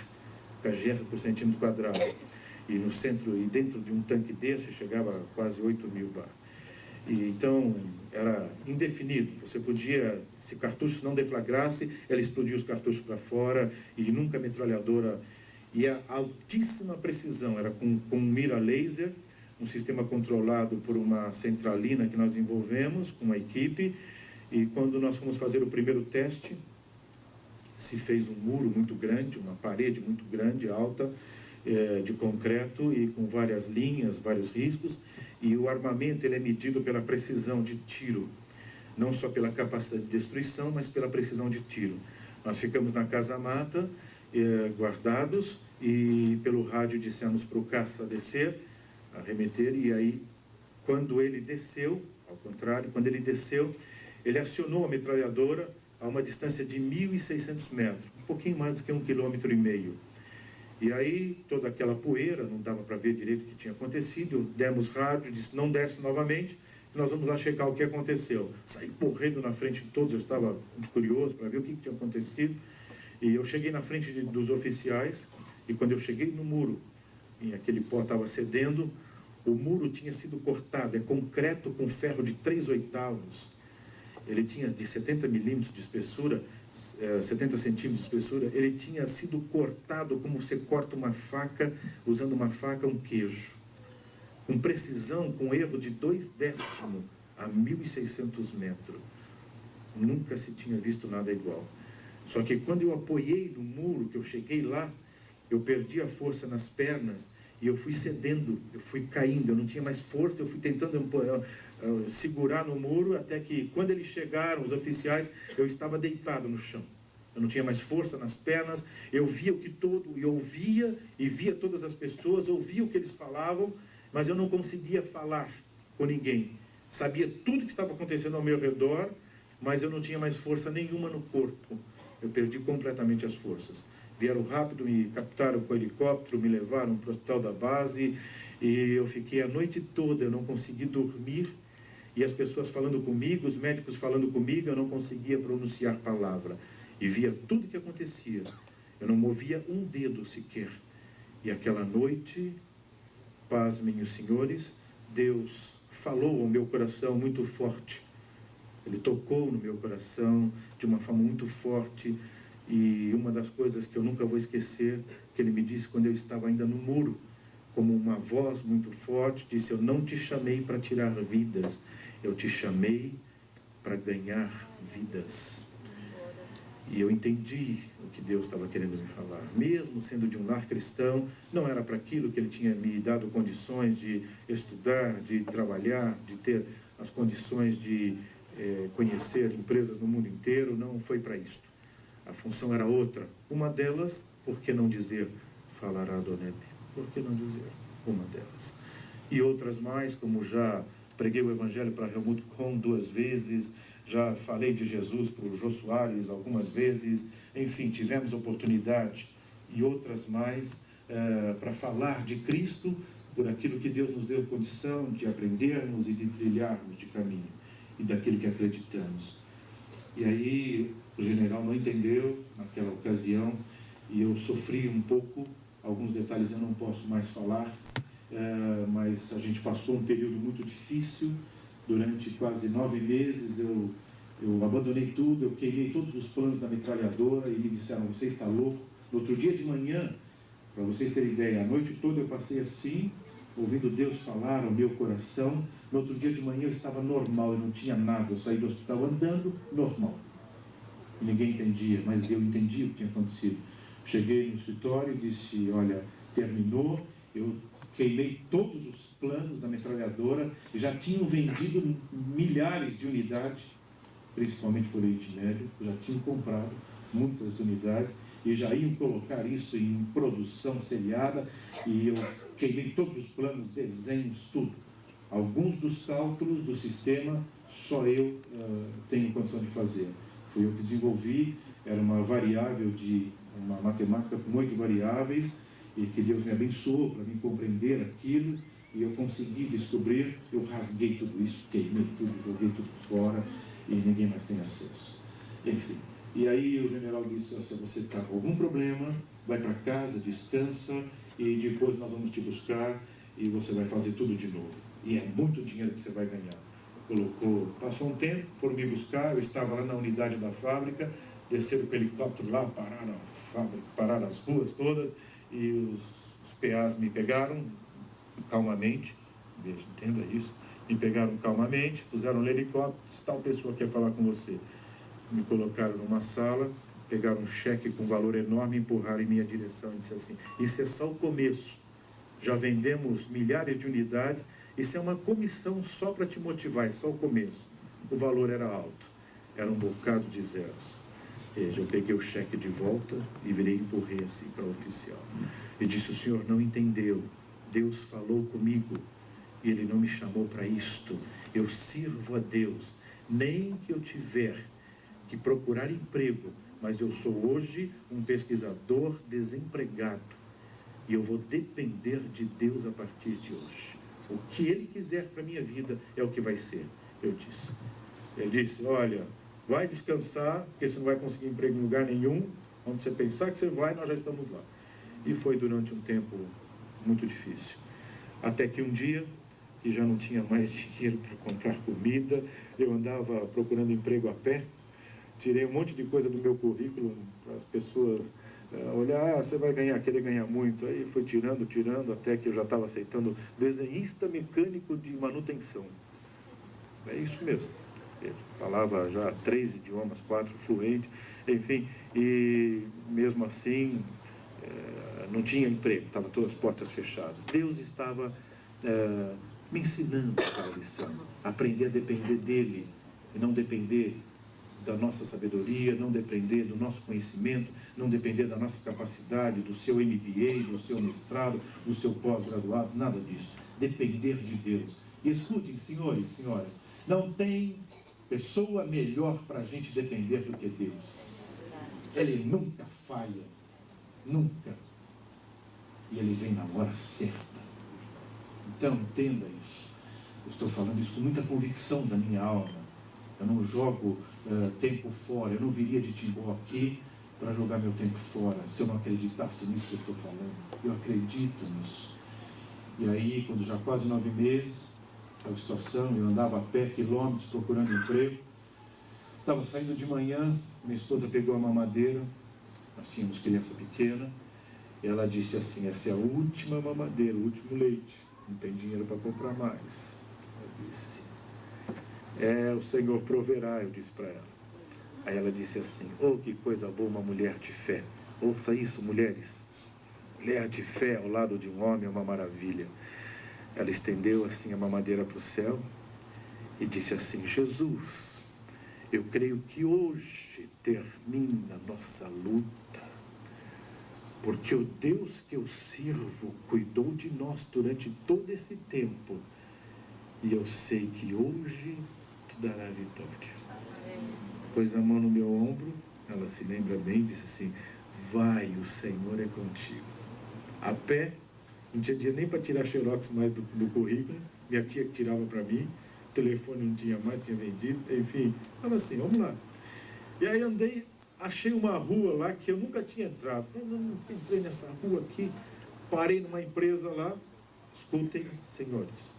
kgf por centímetro quadrado. E no centro, e dentro de um tanque desse, chegava a quase 8.000 bar. E então, era indefinido. Você podia, se cartucho não deflagrasse, ela explodia os cartuchos para fora, e nunca a metralhadora. E a altíssima precisão, era com mira laser, um sistema controlado por uma centralina que nós desenvolvemos com uma equipe. E quando nós fomos fazer o primeiro teste, se fez um muro muito grande, uma parede muito grande, alta, de concreto e com várias linhas, vários riscos, e o armamento ele é medido pela precisão de tiro, não só pela capacidade de destruição, mas pela precisão de tiro. Nós ficamos na casa-mata, guardados, e pelo rádio dissemos para o caça descer, arremeter, e aí, quando ele desceu, ao contrário, quando ele desceu, ele acionou a metralhadora a uma distância de 1.600 metros, um pouquinho mais do que 1,5 km. E aí, toda aquela poeira, não dava para ver direito o que tinha acontecido, demos rádio, disse, não desce novamente, nós vamos lá checar o que aconteceu. Saí correndo na frente de todos, eu estava muito curioso para ver o que tinha acontecido, e eu cheguei na frente dos oficiais, e quando eu cheguei no muro, e aquele pó estava cedendo, o muro tinha sido cortado, é concreto com ferro de 3/8, ele tinha de 70 milímetros de espessura, 70 centímetros de espessura, ele tinha sido cortado como você corta uma faca, usando uma faca, um queijo. Com precisão, com erro de 0,2 a 1.600 metros. Nunca se tinha visto nada igual. Só que quando eu apoiei no muro, que eu cheguei lá, eu perdi a força nas pernas, e eu fui cedendo, eu fui caindo, eu não tinha mais força, eu fui tentando segurar no muro, até que quando eles chegaram, os oficiais, eu estava deitado no chão. Eu não tinha mais força nas pernas, eu via o que todo, eu ouvia e via todas as pessoas, ouvia o que eles falavam, mas eu não conseguia falar com ninguém. Sabia tudo que estava acontecendo ao meu redor, mas eu não tinha mais força nenhuma no corpo. Eu perdi completamente as forças. Vieram rápido, me captaram com o helicóptero, me levaram para o hospital da base e eu fiquei a noite toda, eu não consegui dormir. E as pessoas falando comigo, os médicos falando comigo, eu não conseguia pronunciar palavra. E via tudo o que acontecia. Eu não movia um dedo sequer. E aquela noite, pasmem os senhores, Deus falou ao meu coração muito forte. Ele tocou no meu coração de uma forma muito forte. E uma das coisas que eu nunca vou esquecer, que ele me disse quando eu estava ainda no muro, como uma voz muito forte, disse: eu não te chamei para tirar vidas, eu te chamei para ganhar vidas. E eu entendi o que Deus estava querendo me falar. Mesmo sendo de um lar cristão, não era para aquilo que Ele tinha me dado condições de estudar, de trabalhar, de ter as condições de conhecer empresas no mundo inteiro, não foi para isto. A função era outra. Uma delas, por que não dizer, falará Adonai? Por que não dizer? Uma delas. E outras mais, como já preguei o Evangelho para Helmut Kohn 2 vezes, já falei de Jesus para o Jô Soares algumas vezes, enfim, tivemos oportunidade e outras mais para falar de Cristo por aquilo que Deus nos deu condição de aprendermos e de trilharmos de caminho e daquilo que acreditamos. E aí o general não entendeu naquela ocasião e eu sofri um pouco, alguns detalhes eu não posso mais falar, mas a gente passou um período muito difícil. Durante quase 9 meses eu abandonei tudo, eu queimei todos os planos da metralhadora e me disseram: você está louco? No outro dia de manhã, para vocês terem ideia, a noite toda eu passei assim, ouvindo Deus falar ao meu coração. No outro dia de manhã eu estava normal, eu não tinha nada, eu saí do hospital andando normal. Ninguém entendia, mas eu entendi o que tinha acontecido. Cheguei no escritório e disse: olha, terminou, eu queimei todos os planos da metralhadora, já tinham vendido milhares de unidades, principalmente por Oriente Médio, já tinham comprado muitas unidades e já iam colocar isso em produção seriada, e eu queimei todos os planos, desenhos, tudo. Alguns dos cálculos do sistema só eu tenho condição de fazer. Fui eu que desenvolvi, era uma variável uma matemática com 8 variáveis, e que Deus me abençoou para me compreender aquilo, e eu consegui descobrir. Eu rasguei tudo isso, queimei tudo, joguei tudo fora, e ninguém mais tem acesso. Enfim, e aí o general disse: se você está com algum problema, vai para casa, descansa, e depois nós vamos te buscar, e você vai fazer tudo de novo. E é muito dinheiro que você vai ganhar. Passou um tempo, foram me buscar, eu estava lá na unidade da fábrica, desceram com o helicóptero lá, pararam a fábrica, pararam as ruas todas, e os PAs me pegaram calmamente, entenda isso, me pegaram calmamente, puseram no helicóptero: tal pessoa quer falar com você. Me colocaram numa sala, pegaram um cheque com valor enorme, empurraram em minha direção e disse assim: isso é só o começo, já vendemos milhares de unidades, isso é uma comissão só para te motivar, é só o começo. O valor era alto, era um bocado de zeros. Eu peguei o cheque de volta e virei e empurrei assim para o oficial. E disse: o senhor não entendeu, Deus falou comigo e Ele não me chamou para isto. Eu sirvo a Deus, nem que eu tiver que procurar emprego, mas eu sou hoje um pesquisador desempregado e eu vou depender de Deus a partir de hoje. O que Ele quiser para a minha vida é o que vai ser, eu disse. Ele disse: olha, vai descansar, porque você não vai conseguir emprego em lugar nenhum. Onde você pensar que você vai, nós já estamos lá. E foi durante um tempo muito difícil. Até que um dia, que já não tinha mais dinheiro para comprar comida, eu andava procurando emprego a pé, tirei um monte de coisa do meu currículo para as pessoas olhar: você vai querer ganhar muito. Aí foi tirando, até que eu já estava aceitando desenhista mecânico de manutenção. É isso mesmo. Eu falava já 3 idiomas, 4 fluente, enfim, e mesmo assim não tinha emprego, estavam todas as portas fechadas. Deus estava me ensinando aquela lição, aprender a depender dEle, e não depender da nossa sabedoria, não depender do nosso conhecimento, não depender da nossa capacidade, do seu MBA, do seu mestrado, do seu pós-graduado, nada disso. Depender de Deus. E escutem, senhores e senhoras, não tem pessoa melhor para a gente depender do que Deus. Ele nunca falha, nunca. E Ele vem na hora certa. Então, entenda isso. Eu estou falando isso com muita convicção da minha alma. Eu não jogo tempo fora. Eu não viria de Timbó aqui para jogar meu tempo fora, se eu não acreditasse nisso que eu estou falando. Eu acredito nisso. E aí, quando já quase 9 meses, aquela situação, eu andava a pé quilômetros procurando emprego. Estava saindo de manhã, minha esposa pegou a mamadeira, nós tínhamos criança pequena, e ela disse assim: essa é a última mamadeira, o último leite, não tem dinheiro para comprar mais. Eu disse: o Senhor proverá, eu disse para ela. Aí ela disse assim: oh, que coisa boa uma mulher de fé. Ouça isso, mulheres. Mulher de fé ao lado de um homem é uma maravilha. Ela estendeu assim a mamadeira para o céu e disse assim: Jesus, eu creio que hoje termina a nossa luta, porque o Deus que eu sirvo cuidou de nós durante todo esse tempo, e eu sei que hoje tu dará a vitória. Pôs a mão no meu ombro, ela se lembra bem, disse assim: vai, o Senhor é contigo. A pé, não tinha dia nem para tirar xerox mais do currículo, minha tia que tirava para mim, o telefone não tinha mais, tinha vendido, enfim, estava assim, vamos lá. E aí andei, achei uma rua lá que eu nunca tinha entrado. Eu não entrei nessa rua aqui, parei numa empresa lá. Escutem, senhores,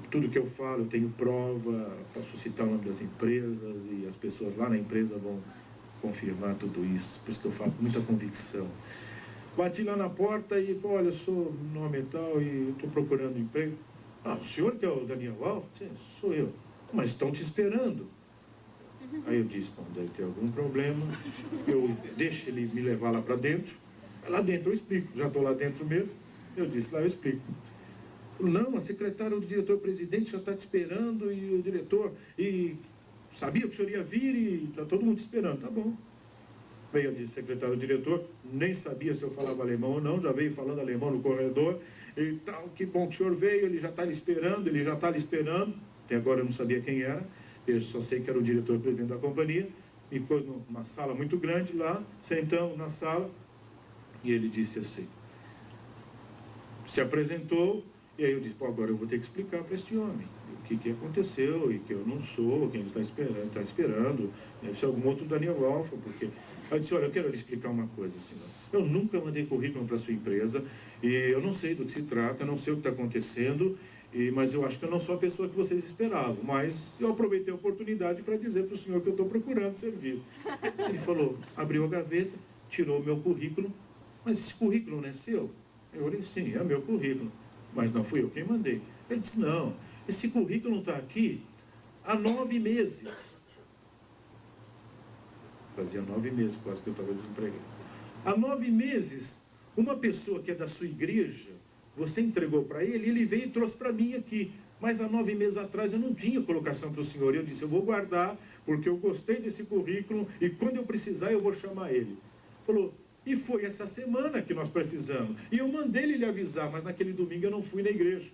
tudo que eu falo, eu tenho prova, posso citar o nome das empresas e as pessoas lá na empresa vão confirmar tudo isso, por isso que eu falo com muita convicção. Bati lá na porta e, olha, eu sou nome e tal e estou procurando emprego. Ah, o senhor que é o Daniel Alves? Sim, sou eu. Mas estão te esperando. Aí eu disse: bom, deve ter algum problema, eu deixo ele me levar lá para dentro. Lá dentro eu explico, já estou lá dentro mesmo. Eu disse: lá eu explico. Falou: não, a secretária do diretor-presidente já está te esperando, e o diretor, e sabia que o senhor ia vir e está todo mundo te esperando. Tá bom. Veio o secretário do diretor, nem sabia se eu falava alemão ou não, já veio falando alemão no corredor, e tal, que bom que o senhor veio, ele já está lhe esperando, até agora eu não sabia quem era, eu só sei que era o diretor-presidente da companhia, me pôs numa sala muito grande lá, sentamos na sala, e ele disse assim, se apresentou, e aí eu disse: pô, agora eu vou ter que explicar para este homem o que aconteceu, e que eu não sou quem ele está esperando, deve ser algum outro Daniel Alfa, porque... Aí eu disse: olha, eu quero lhe explicar uma coisa, senhor. Eu nunca mandei currículo para a sua empresa, e eu não sei do que se trata, não sei o que está acontecendo, mas eu acho que eu não sou a pessoa que vocês esperavam, mas eu aproveitei a oportunidade para dizer para o senhor que eu estou procurando serviço. Ele falou, abriu a gaveta, tirou o meu currículo: mas esse currículo não é seu? Eu falei: sim, é meu currículo, mas não fui eu quem mandei. Ele disse: não, esse currículo está aqui há 9 meses. Fazia 9 meses quase que eu estava desempregado. Há 9 meses, uma pessoa que é da sua igreja, você entregou para ele, ele veio e trouxe para mim aqui. Mas há 9 meses atrás eu não tinha colocação para o senhor. Eu disse: eu vou guardar, porque eu gostei desse currículo, e quando eu precisar eu vou chamar ele. Falou: e foi essa semana que nós precisamos. E eu mandei ele lhe avisar, mas naquele domingo eu não fui na igreja.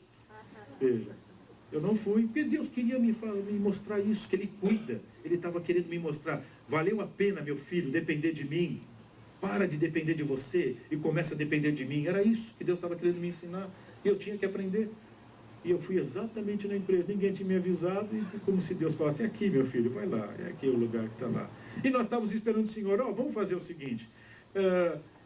Veja, eu não fui, porque Deus queria me mostrar isso, que Ele cuida. Ele estava querendo me mostrar: valeu a pena, meu filho, depender de mim. Para de depender de você e começa a depender de mim. Era isso que Deus estava querendo me ensinar. E eu tinha que aprender. E eu fui exatamente na empresa, ninguém tinha me avisado, e como se Deus falasse: aqui, meu filho, vai lá, é aqui o lugar que está lá. E nós estávamos esperando o senhor: vamos fazer o seguinte,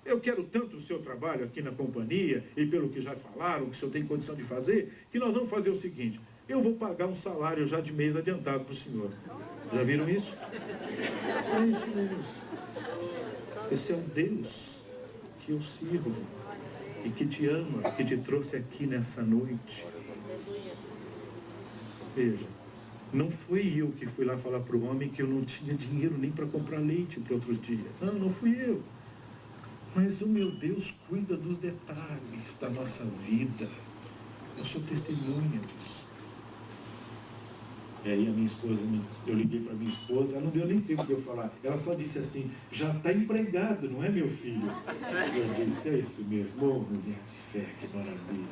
eu quero tanto o seu trabalho aqui na companhia, e pelo que já falaram, que o senhor tem condição de fazer, que nós vamos fazer o seguinte: eu vou pagar um salário já de mês adiantado para o senhor. Já viram isso? É isso mesmo. Esse é o Deus que eu sirvo, e que te ama, que te trouxe aqui nessa noite. Veja, não fui eu que fui lá falar para o homem que eu não tinha dinheiro nem para comprar leite para outro dia. Não, não fui eu. Mas o meu Deus cuida dos detalhes da nossa vida. Eu sou testemunha disso. E aí a minha esposa, eu liguei para minha esposa, ela não deu nem tempo de eu falar. Ela só disse assim: já está empregado, não é, meu filho? Eu disse: é isso mesmo. Oh, mulher de fé, que maravilha.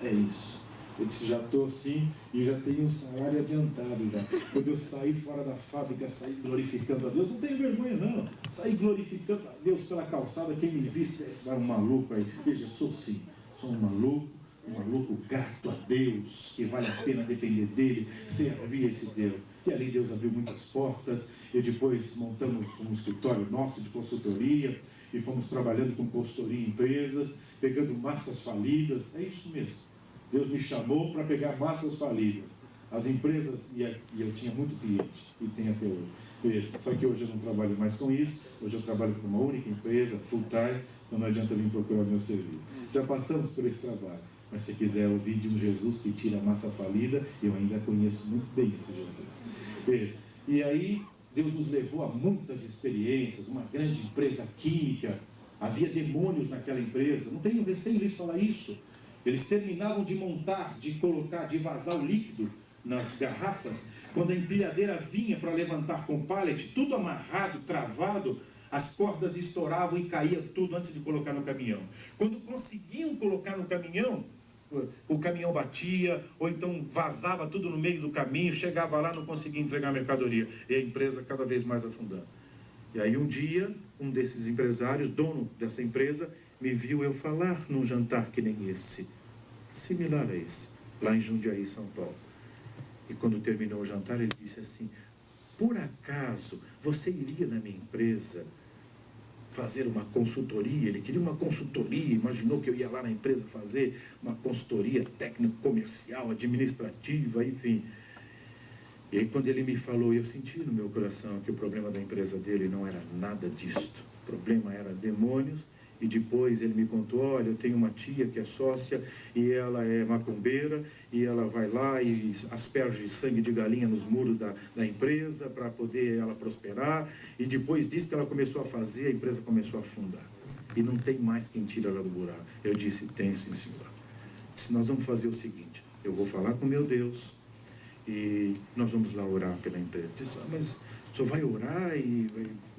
É isso. Eu disse, já estou assim e já tenho um salário adiantado já. Quando eu sair fora da fábrica, sair glorificando a Deus, não tenho vergonha não. Sair glorificando a Deus pela calçada, quem me visse, esse vai um maluco aí. Veja, eu sou sim, sou um maluco grato a Deus, que vale a pena depender dele, servir esse Deus. E ali Deus abriu muitas portas, e depois montamos um escritório nosso de consultoria, e fomos trabalhando com consultoria em empresas, pegando massas falidas, é isso mesmo. Deus me chamou para pegar massas falidas. As empresas, e eu tinha muito cliente, e tenho até hoje. Veja, só que hoje eu não trabalho mais com isso, hoje eu trabalho com uma única empresa, full time, então não adianta vir procurar meu serviço. Já passamos por esse trabalho, mas se quiser ouvir de um Jesus que tira a massa falida, eu ainda conheço muito bem esse Jesus. Veja, e aí Deus nos levou a muitas experiências, uma grande empresa química, havia demônios naquela empresa, não tenho receio deles falar isso. Eles terminavam de montar, de colocar, de vazar o líquido nas garrafas, quando a empilhadeira vinha para levantar com pallet, tudo amarrado, travado, as cordas estouravam e caía tudo antes de colocar no caminhão. Quando conseguiam colocar no caminhão, o caminhão batia, ou então vazava tudo no meio do caminho, chegava lá, não conseguia entregar a mercadoria, e a empresa cada vez mais afundando. E aí um dia, um desses empresários, dono dessa empresa, me viu eu falar num jantar que nem esse, similar a esse, lá em Jundiaí, São Paulo. E quando terminou o jantar, ele disse assim, por acaso você iria na minha empresa fazer uma consultoria? Ele queria uma consultoria, imaginou que eu ia lá na empresa fazer uma consultoria técnico-comercial, administrativa, enfim. E aí quando ele me falou, eu senti no meu coração que o problema da empresa dele não era nada disto. O problema era demônios. E depois ele me contou, olha, eu tenho uma tia que é sócia e ela é macumbeira e ela vai lá e asperge sangue de galinha nos muros da empresa para poder ela prosperar. E depois disso que ela começou a fazer, a empresa começou a afundar. E não tem mais quem tira ela do buraco. Eu disse, tem sim, senhor. Disse, nós vamos fazer o seguinte, eu vou falar com meu Deus e nós vamos lá orar pela empresa. Disse, mas o senhor vai orar e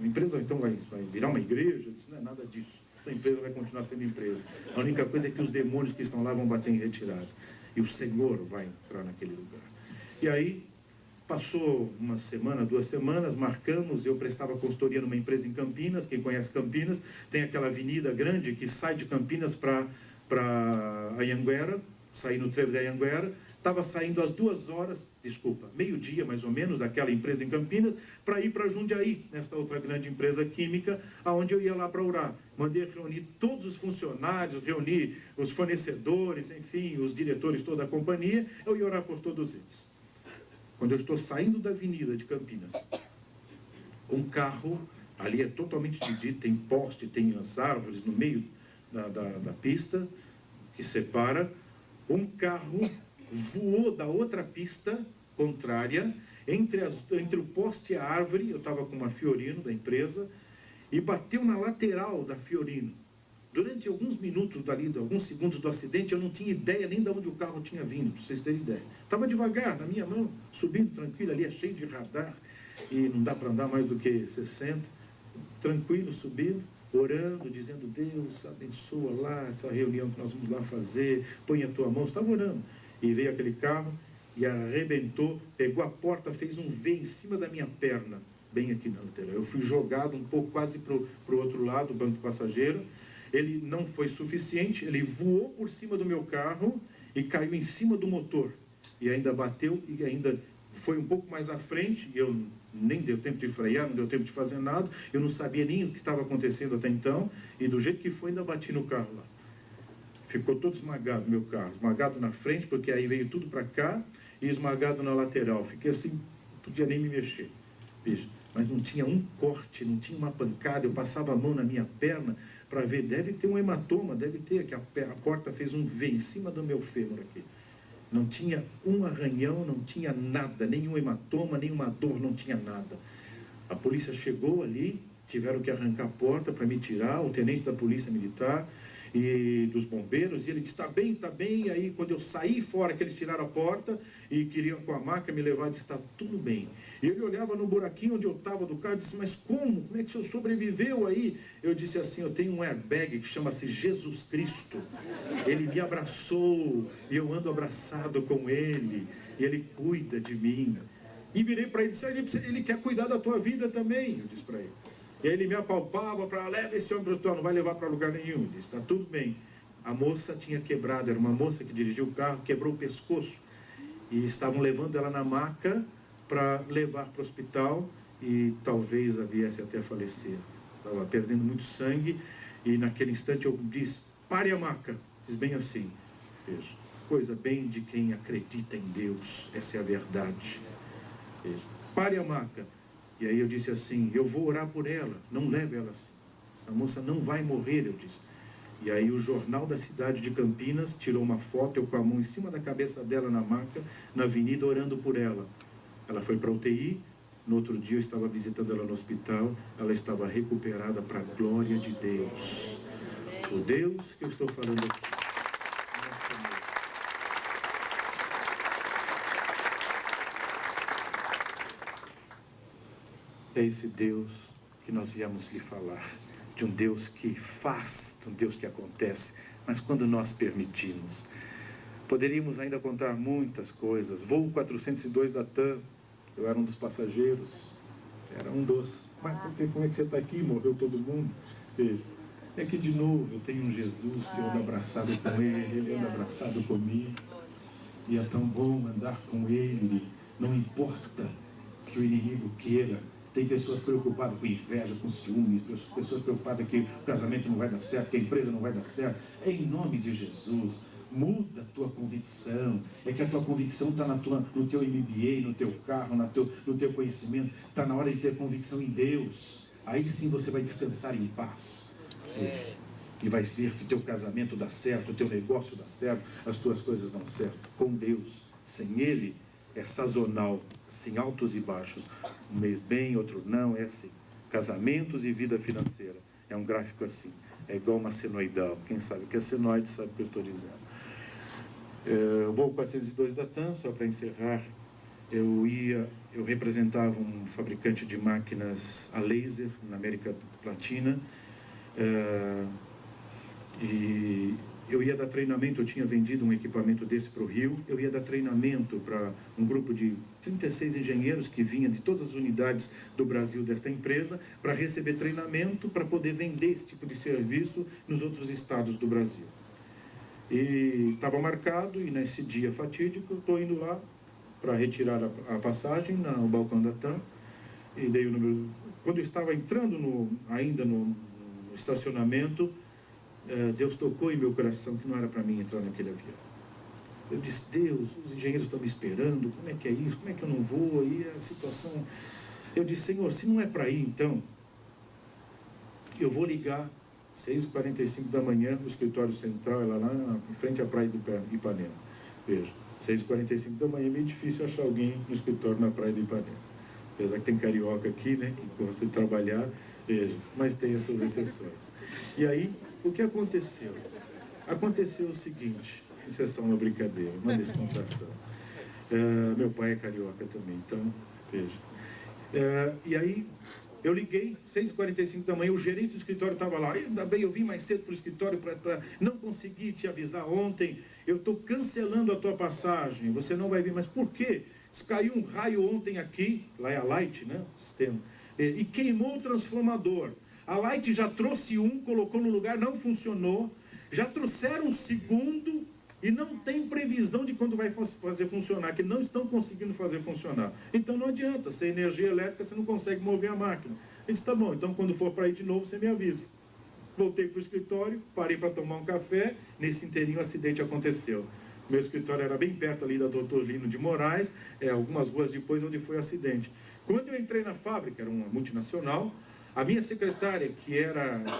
a empresa então vai virar uma igreja? Eu disse, não é nada disso. A empresa vai continuar sendo empresa. A única coisa é que os demônios que estão lá vão bater em retirada. E o Senhor vai entrar naquele lugar. E aí, passou uma semana, 2 semanas, marcamos, eu prestava consultoria numa empresa em Campinas, quem conhece Campinas, tem aquela avenida grande que sai de Campinas para Anhanguera, saí no trevo da Anhanguera, estava saindo às 2 horas, meio-dia mais ou menos, daquela empresa em Campinas, para ir para Jundiaí, nesta outra grande empresa química, aonde eu ia lá para orar. Mandei reunir todos os funcionários, reunir os fornecedores, enfim, os diretores, toda a companhia, eu ia orar por todos eles. Quando eu estou saindo da avenida de Campinas, um carro, ali é totalmente dividido, tem poste, tem as árvores no meio da pista, que separa, um carro voou da outra pista contrária, entre o poste e a árvore, eu estava com uma Fiorino da empresa, e bateu na lateral da Fiorino. Durante alguns minutos dali, alguns segundos do acidente, eu não tinha ideia nem de onde o carro tinha vindo, para vocês terem ideia. Estava devagar, na minha mão, subindo tranquilo, ali é cheio de radar, e não dá para andar mais do que 60, tranquilo, subindo, orando, dizendo, Deus, abençoa lá essa reunião que nós vamos lá fazer, põe a tua mão, estava orando. E veio aquele carro e arrebentou, pegou a porta, fez um V em cima da minha perna, bem aqui na lateral. Eu fui jogado um pouco quase para o outro lado, o banco passageiro. Ele não foi suficiente, ele voou por cima do meu carro e caiu em cima do motor. E ainda bateu e ainda foi um pouco mais à frente, e eu nem deu tempo de frear, não deu tempo de fazer nada, eu não sabia nem o que estava acontecendo até então, e do jeito que foi, ainda bati no carro lá. Ficou todo esmagado meu carro, esmagado na frente, porque aí veio tudo para cá, e esmagado na lateral. Fiquei assim, não podia nem me mexer, bicho. Mas não tinha um corte, não tinha uma pancada, eu passava a mão na minha perna para ver, deve ter um hematoma, deve ter, que a porta fez um V em cima do meu fêmur aqui. Não tinha um arranhão, não tinha nada, nenhum hematoma, nenhuma dor, não tinha nada. A polícia chegou ali, tiveram que arrancar a porta para me tirar, o tenente da polícia militar e dos bombeiros, e ele disse, tá bem, e aí quando eu saí fora, que eles tiraram a porta e queriam com a maca me levar, disse, tá tudo bem. E ele olhava no buraquinho onde eu estava do carro e disse, mas como é que o senhor sobreviveu aí? Eu disse assim, eu tenho um airbag que chama-se Jesus Cristo, ele me abraçou e eu ando abraçado com ele, e ele cuida de mim. E virei para ele e disse, ele quer cuidar da tua vida também, eu disse para ele. E aí ele me apalpava para, leva esse homem para o hospital, não vai levar para lugar nenhum. Ele disse, está tudo bem. A moça tinha quebrado, era uma moça que dirigiu o carro, quebrou o pescoço. E estavam levando ela na maca para levar para o hospital e talvez a viesse até a falecer. Estava perdendo muito sangue e naquele instante eu disse, pare a maca. Diz bem assim, veja, coisa bem de quem acredita em Deus, essa é a verdade. Veja, pare a maca. E aí eu disse assim, eu vou orar por ela, não leve ela assim. Essa moça não vai morrer, eu disse. E aí o jornal da cidade de Campinas tirou uma foto, eu com a mão em cima da cabeça dela na maca, na avenida, orando por ela. Ela foi para a UTI, no outro dia eu estava visitando ela no hospital, ela estava recuperada para a glória de Deus. O Deus que eu estou falando aqui. É esse Deus que nós viemos lhe falar, de um Deus que faz, de um Deus que acontece, mas quando nós permitimos. Poderíamos ainda contar muitas coisas. Voo 402 da TAM, eu era um dos passageiros, era um dos. Mas como é que você está aqui? Morreu todo mundo? Veja, é que de novo eu tenho um Jesus que eu ando abraçado com ele anda abraçado comigo. E é tão bom andar com ele, não importa que o inimigo queira. Tem pessoas preocupadas com inveja, com ciúmes, pessoas preocupadas que o casamento não vai dar certo, que a empresa não vai dar certo. É em nome de Jesus, muda a tua convicção. É que a tua convicção está no teu MBA, no teu carro, no teu conhecimento. Está na hora de ter convicção em Deus. Aí sim você vai descansar em paz. E vai ver que o teu casamento dá certo, o teu negócio dá certo, as tuas coisas dão certo. Com Deus, sem Ele, é sazonal, assim, altos e baixos. Um mês bem, outro não, é assim. Casamentos e vida financeira. É um gráfico assim. É igual uma senoidal. Quem sabe que é senoide sabe o que eu estou dizendo. Eu vou 402 da TAM, só para encerrar. Eu representava um fabricante de máquinas a laser na América Latina. E eu ia dar treinamento, eu tinha vendido um equipamento desse para o Rio, eu ia dar treinamento para um grupo de 36 engenheiros que vinha de todas as unidades do Brasil desta empresa, para receber treinamento, para poder vender esse tipo de serviço nos outros estados do Brasil. E estava marcado, e nesse dia fatídico, eu estou indo lá para retirar a passagem no balcão da TAM, e dei o número. Quando eu estava entrando ainda no estacionamento, Deus tocou em meu coração que não era para mim entrar naquele avião. Eu disse, Deus, os engenheiros estão me esperando, como é que é isso? Como é que eu não vou? Aí a situação... Eu disse, Senhor, se não é para ir, então, eu vou ligar 6h45 da manhã no escritório central, lá em frente à praia do Ipanema. Veja, 6h45 da manhã é meio difícil achar alguém no escritório na praia do Ipanema. Apesar que tem carioca aqui, né, que gosta de trabalhar, veja, mas tem as suas exceções. E aí, o que aconteceu? Aconteceu o seguinte, isso é só uma brincadeira, uma descontração. Meu pai é carioca também, então, veja. E aí, eu liguei, 6h45 da manhã, o gerente do escritório estava lá. Ainda bem, eu vim mais cedo para o escritório, não consegui te avisar ontem, eu estou cancelando a tua passagem, você não vai vir. Mas por quê? Caiu um raio ontem aqui, lá é a Light, né, o sistema, e queimou o transformador. A Light já trouxe um, colocou no lugar, não funcionou. Já trouxeram um segundo e não tem previsão de quando vai fazer funcionar, que não estão conseguindo fazer funcionar. Então não adianta, sem energia elétrica você não consegue mover a máquina. Ele disse, tá bom, então quando for para ir de novo você me avisa. Voltei para o escritório, parei para tomar um café, nesse inteirinho o acidente aconteceu. Meu escritório era bem perto ali da Dr. Lino de Moraes, algumas ruas depois onde foi o acidente. Quando eu entrei na fábrica, era uma multinacional, A minha secretária, que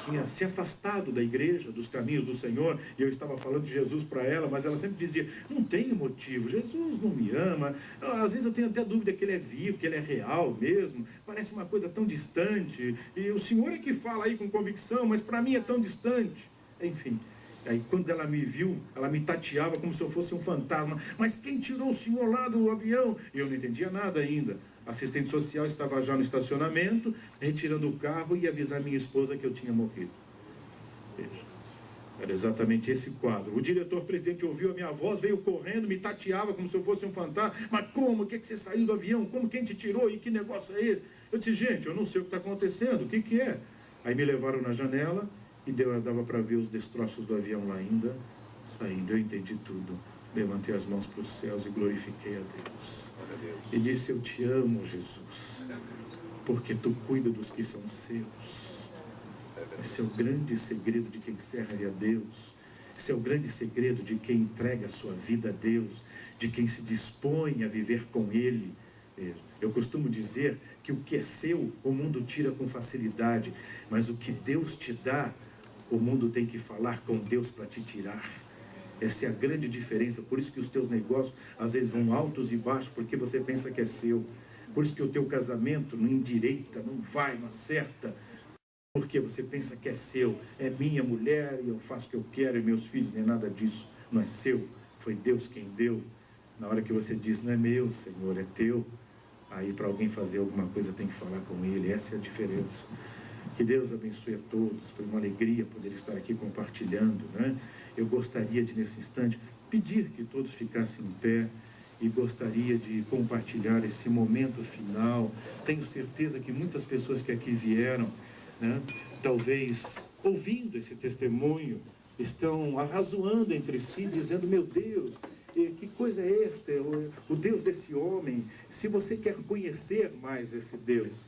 tinha se afastado da igreja, dos caminhos do Senhor, e eu estava falando de Jesus para ela, mas ela sempre dizia, não tenho motivo, Jesus não me ama. Às vezes eu tenho até dúvida que ele é vivo, que ele é real mesmo, parece uma coisa tão distante, e o Senhor é que fala aí com convicção, mas para mim é tão distante. Enfim, aí quando ela me viu, ela me tateava como se eu fosse um fantasma. Mas quem tirou o senhor lá do avião? E eu não entendia nada ainda. A assistente social estava já no estacionamento, retirando o carro e avisar minha esposa que eu tinha morrido. Veja, era exatamente esse quadro. O diretor-presidente ouviu a minha voz, veio correndo, me tateava como se eu fosse um fantasma. Mas como? O que você saiu do avião? Como? Quem te tirou? E que negócio é esse? Eu disse, gente, eu não sei o que está acontecendo. O que é? Aí me levaram na janela e dava para ver os destroços do avião lá ainda, saindo. Eu entendi tudo. Levantei as mãos para os céus e glorifiquei a Deus. E disse, eu te amo, Jesus, porque tu cuida dos que são seus. Esse é o grande segredo de quem serve a Deus. Esse é o grande segredo de quem entrega a sua vida a Deus, de quem se dispõe a viver com Ele. Eu costumo dizer que o que é seu, o mundo tira com facilidade, mas o que Deus te dá, o mundo tem que falar com Deus para te tirar. Essa é a grande diferença. Por isso que os teus negócios às vezes vão altos e baixos, porque você pensa que é seu. Por isso que o teu casamento não endireita, não vai, não acerta, porque você pensa que é seu. É minha mulher e eu faço o que eu quero, e meus filhos, nem nada disso. Não é seu, foi Deus quem deu. Na hora que você diz, não é meu, Senhor, é teu, aí para alguém fazer alguma coisa tem que falar com Ele. Essa é a diferença. Que Deus abençoe a todos. Foi uma alegria poder estar aqui compartilhando, né? Eu gostaria de, nesse instante, pedir que todos ficassem em pé e gostaria de compartilhar esse momento final. Tenho certeza que muitas pessoas que aqui vieram, né, talvez ouvindo esse testemunho, estão arrazoando entre si, dizendo, meu Deus, que coisa é esta? O Deus desse homem. Se você quer conhecer mais esse Deus,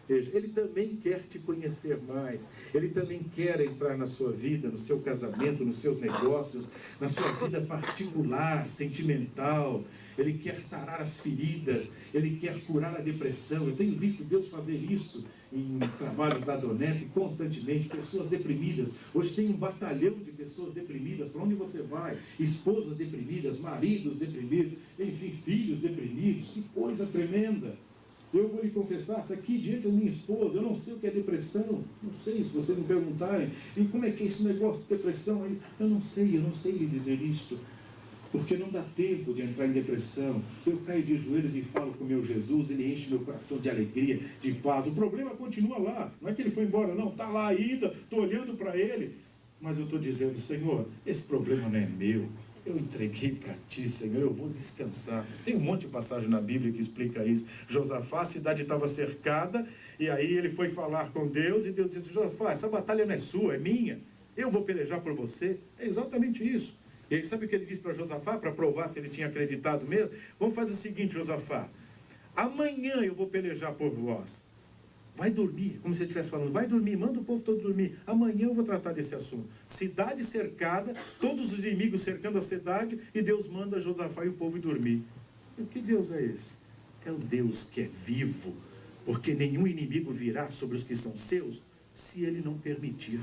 Ele também quer te conhecer mais. Ele também quer entrar na sua vida, no seu casamento, nos seus negócios, na sua vida particular, sentimental. Ele quer sarar as feridas. Ele quer curar a depressão. Eu tenho visto Deus fazer isso em trabalhos da Donete constantemente. Pessoas deprimidas. Hoje tem um batalhão de pessoas deprimidas. Para onde você vai? Esposas deprimidas, maridos deprimidos, enfim, filhos deprimidos. Que coisa tremenda! Eu vou lhe confessar, está aqui diante da minha esposa, eu não sei o que é depressão, não sei, se vocês me perguntarem, e como é que é esse negócio de depressão aí? Eu não sei lhe dizer isto, porque não dá tempo de entrar em depressão. Eu caio de joelhos e falo com o meu Jesus, Ele enche meu coração de alegria, de paz. O problema continua lá, não é que Ele foi embora, não, está lá ainda, estou olhando para Ele, mas eu estou dizendo, Senhor, esse problema não é meu. Eu entreguei para ti, Senhor, eu vou descansar. Tem um monte de passagem na Bíblia que explica isso. Josafá, a cidade estava cercada, e aí ele foi falar com Deus, e Deus disse, Josafá, essa batalha não é sua, é minha. Eu vou pelejar por você. É exatamente isso. E aí, sabe o que ele disse para Josafá, para provar se ele tinha acreditado mesmo? Vamos fazer o seguinte, Josafá, amanhã eu vou pelejar por vós. Vai dormir, como se ele estivesse falando, vai dormir, manda o povo todo dormir. Amanhã eu vou tratar desse assunto. Cidade cercada, todos os inimigos cercando a cidade, e Deus manda Josafá e o povo ir dormir. E que Deus é esse? É o Deus que é vivo, porque nenhum inimigo virá sobre os que são seus, se Ele não permitir.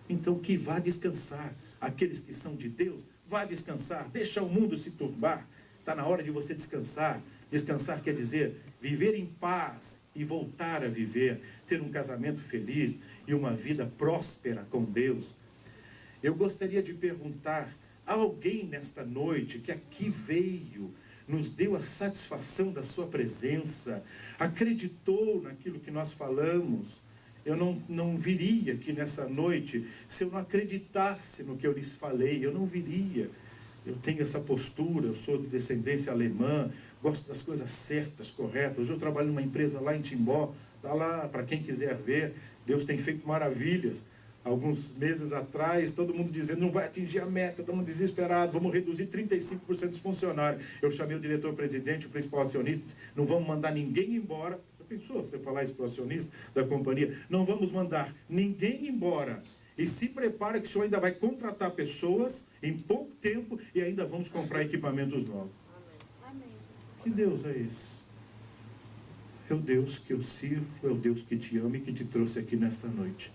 Então que vá descansar. Aqueles que são de Deus, vá descansar, deixa o mundo se turbar. Está na hora de você descansar. Descansar quer dizer viver em paz e voltar a viver, ter um casamento feliz e uma vida próspera com Deus. Eu gostaria de perguntar a alguém nesta noite que aqui veio, nos deu a satisfação da sua presença, acreditou naquilo que nós falamos. Eu não viria aqui nessa noite se eu não acreditasse no que eu lhes falei, eu não viria. Eu tenho essa postura, eu sou de descendência alemã, gosto das coisas certas, corretas. Hoje eu trabalho numa empresa lá em Timbó, está lá para quem quiser ver, Deus tem feito maravilhas. Alguns meses atrás, todo mundo dizendo, não vai atingir a meta, estamos desesperados, vamos reduzir 35% dos funcionários. Eu chamei o diretor-presidente, o principal acionista, disse, não vamos mandar ninguém embora. Já pensou você falar isso para o acionista da companhia? Não vamos mandar ninguém embora. E se prepara que o senhor ainda vai contratar pessoas em pouco tempo e ainda vamos comprar equipamentos novos. Amém. Que Deus é esse? É o Deus que eu sirvo, é o Deus que te ama e que te trouxe aqui nesta noite.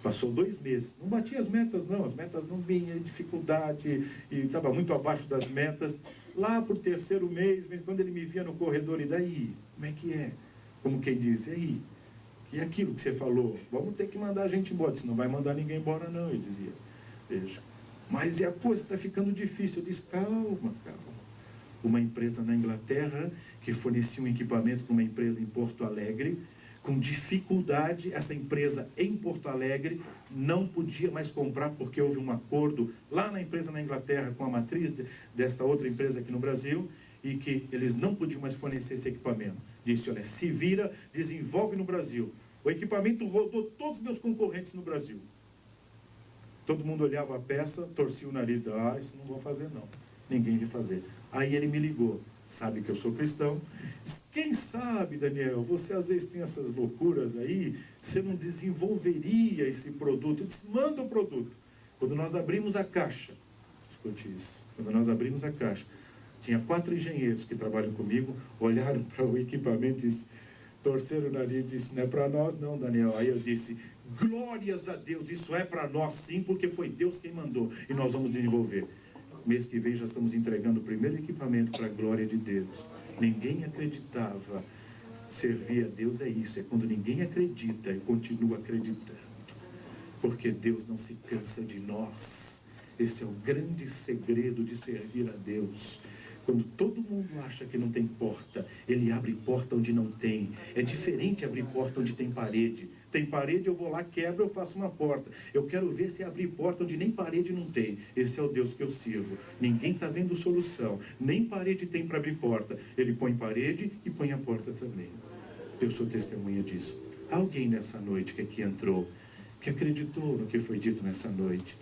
Passou 2 meses, não batia as metas não, as metas não vinham, dificuldade, e estava muito abaixo das metas. Lá para o 3º mês, quando ele me via no corredor, e daí? Como é que é? Como quem diz, e aí? E aquilo que você falou? Vamos ter que mandar a gente embora, senão não vai mandar ninguém embora não, ele dizia. Veja, mas a coisa está ficando difícil. Eu disse, calma. Uma empresa na Inglaterra que fornecia um equipamento para uma empresa em Porto Alegre, com dificuldade, essa empresa em Porto Alegre não podia mais comprar porque houve um acordo lá na empresa na Inglaterra com a matriz desta outra empresa aqui no Brasil, e que eles não podiam mais fornecer esse equipamento. Disse, olha, se vira, desenvolve no Brasil. O equipamento rodou todos os meus concorrentes no Brasil. Todo mundo olhava a peça, torcia o nariz, isso não vou fazer não, ninguém vai fazer. Aí ele me ligou, sabe que eu sou cristão, diz, quem sabe, Daniel, você às vezes tem essas loucuras aí, você não desenvolveria esse produto? Eu disse, manda o produto. Quando nós abrimos a caixa, escute isso, quando nós abrimos a caixa, tinha 4 engenheiros que trabalham comigo, olharam para o equipamento e torceram o nariz e disse, não é para nós não, Daniel. Aí eu disse, glórias a Deus, isso é para nós sim, porque foi Deus quem mandou e nós vamos desenvolver. Mês que vem já estamos entregando o primeiro equipamento para a glória de Deus. Ninguém acreditava. Servir a Deus é isso, é quando ninguém acredita e continua acreditando. Porque Deus não se cansa de nós. Esse é o grande segredo de servir a Deus. Quando todo mundo acha que não tem porta, ele abre porta onde não tem. É diferente abrir porta onde tem parede. Tem parede, eu vou lá, quebro, eu faço uma porta. Eu quero ver se abrir porta onde nem parede não tem. Esse é o Deus que eu sirvo. Ninguém está vendo solução. Nem parede tem para abrir porta. Ele põe parede e põe a porta também. Eu sou testemunha disso. Alguém nessa noite que aqui entrou, que acreditou no que foi dito nessa noite,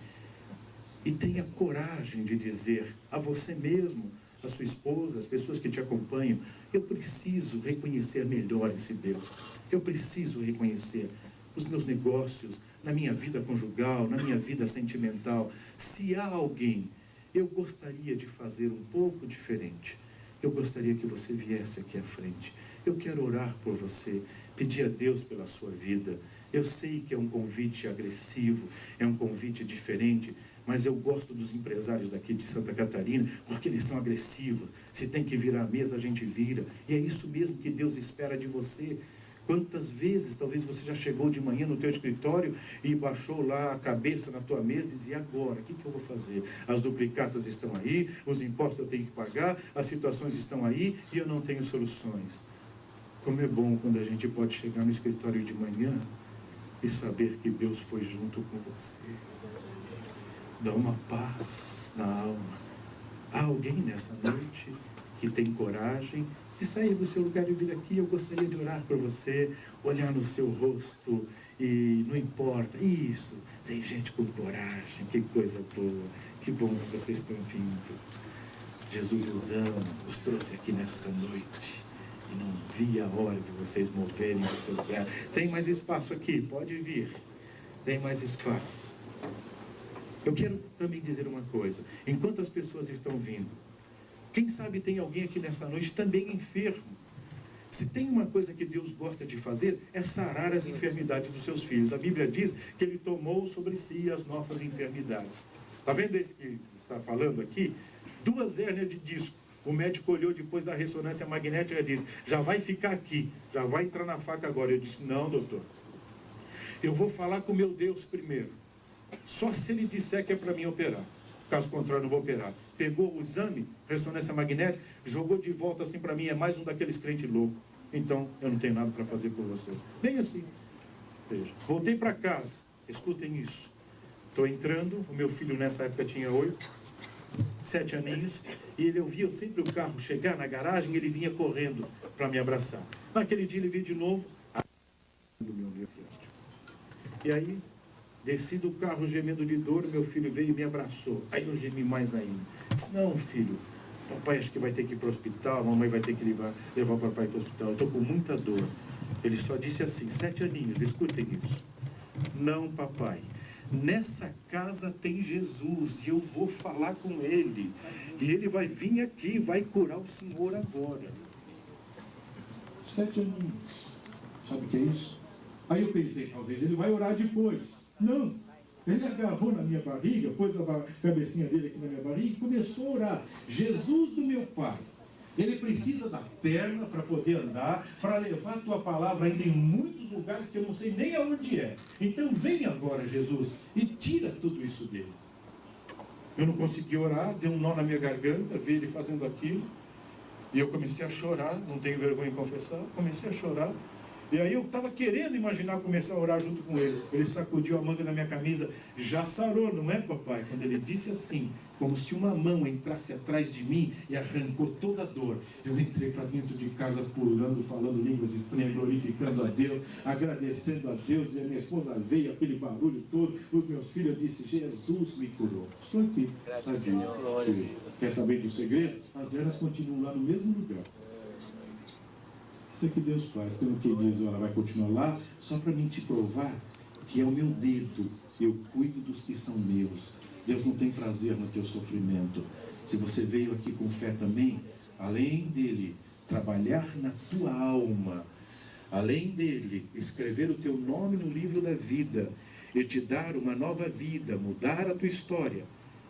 e tenha coragem de dizer a você mesmo, a sua esposa, as pessoas que te acompanham, eu preciso reconhecer melhor esse Deus. Eu preciso reconhecer os meus negócios, na minha vida conjugal, na minha vida sentimental. Se há alguém, eu gostaria de fazer um pouco diferente. Eu gostaria que você viesse aqui à frente. Eu quero orar por você, pedir a Deus pela sua vida. Eu sei que é um convite agressivo, é um convite diferente, mas eu gosto dos empresários daqui de Santa Catarina, porque eles são agressivos. Se tem que virar a mesa, a gente vira. E é isso mesmo que Deus espera de você. Quantas vezes, talvez você já chegou de manhã no teu escritório e baixou lá a cabeça na tua mesa e dizia, agora, o que eu vou fazer? As duplicatas estão aí, os impostos eu tenho que pagar, as situações estão aí e eu não tenho soluções. Como é bom quando a gente pode chegar no escritório de manhã e saber que Deus foi junto com você. Dá uma paz na alma. Há alguém nessa noite que tem coragem de sair do seu lugar e vir aqui? Eu gostaria de orar por você, olhar no seu rosto e não importa. Isso, tem gente com coragem, que coisa boa, que bom que vocês estão vindo. Jesus os ama, os trouxe aqui nesta noite e não vi a hora de vocês moverem do seu lugar. Tem mais espaço aqui, pode vir, tem mais espaço. Eu quero também dizer uma coisa, enquanto as pessoas estão vindo, quem sabe tem alguém aqui nessa noite também enfermo. Se tem uma coisa que Deus gosta de fazer, é sarar as enfermidades dos seus filhos. A Bíblia diz que Ele tomou sobre si as nossas enfermidades. Está vendo esse que está falando aqui? 2 hérnias de disco. O médico olhou depois da ressonância magnética e disse, já vai ficar aqui, já vai entrar na faca agora. Eu disse, não, doutor. Eu vou falar com o meu Deus primeiro. Só se ele disser que é para mim operar. Caso contrário, não vou operar. Pegou o exame, ressonância magnética, jogou de volta assim para mim, é mais um daqueles crentes loucos. Então, eu não tenho nada para fazer por você. Bem assim. Veja. Voltei para casa. Escutem isso. Estou entrando, o meu filho nessa época tinha 7 aninhos, e ele ouvia sempre o carro chegar na garagem, ele vinha correndo para me abraçar. Naquele dia ele veio de novo, do meu filhote. E aí, desci do carro gemendo de dor, meu filho veio e me abraçou. Aí eu gemi mais ainda. Disse, não, filho, papai acho que vai ter que ir para o hospital, a mamãe vai ter que levar o papai para o hospital. Eu estou com muita dor. Ele só disse assim, 7 aninhos, escutem isso. Não, papai, nessa casa tem Jesus e eu vou falar com Ele. E Ele vai vir aqui, vai curar o senhor agora. 7 aninhos. Sabe o que é isso? Aí eu pensei, talvez ele vai orar depois. Não. Ele agarrou na minha barriga, pôs a cabecinha dele aqui na minha barriga e começou a orar. Jesus do meu Pai, ele precisa da perna para poder andar, para levar a tua palavra ainda em muitos lugares que eu não sei nem aonde é. Então vem agora, Jesus, e tira tudo isso dele. Eu não consegui orar, deu um nó na minha garganta, vi ele fazendo aquilo. E eu comecei a chorar, não tenho vergonha de confessar, comecei a chorar. E aí eu estava querendo imaginar começar a orar junto com ele. Ele sacudiu a manga da minha camisa, já sarou, não é, papai? Quando ele disse assim, como se uma mão entrasse atrás de mim e arrancou toda a dor. Eu entrei para dentro de casa pulando, falando línguas estranhas, glorificando a Deus, agradecendo a Deus. E a minha esposa veio, aquele barulho todo. Os meus filhos, eu disse, Jesus me curou. Estou aqui, sabe? Quer saber do segredo? As eras continuam lá no mesmo lugar. Isso é que Deus faz. Tem um que diz, ela vai continuar lá, só para mim te provar que é o meu dedo. Eu cuido dos que são meus. Deus não tem prazer no teu sofrimento. Se você veio aqui com fé também, além dele trabalhar na tua alma, além dele escrever o teu nome no livro da vida e te dar uma nova vida, mudar a tua história,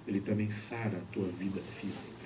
ele também sara a tua vida física.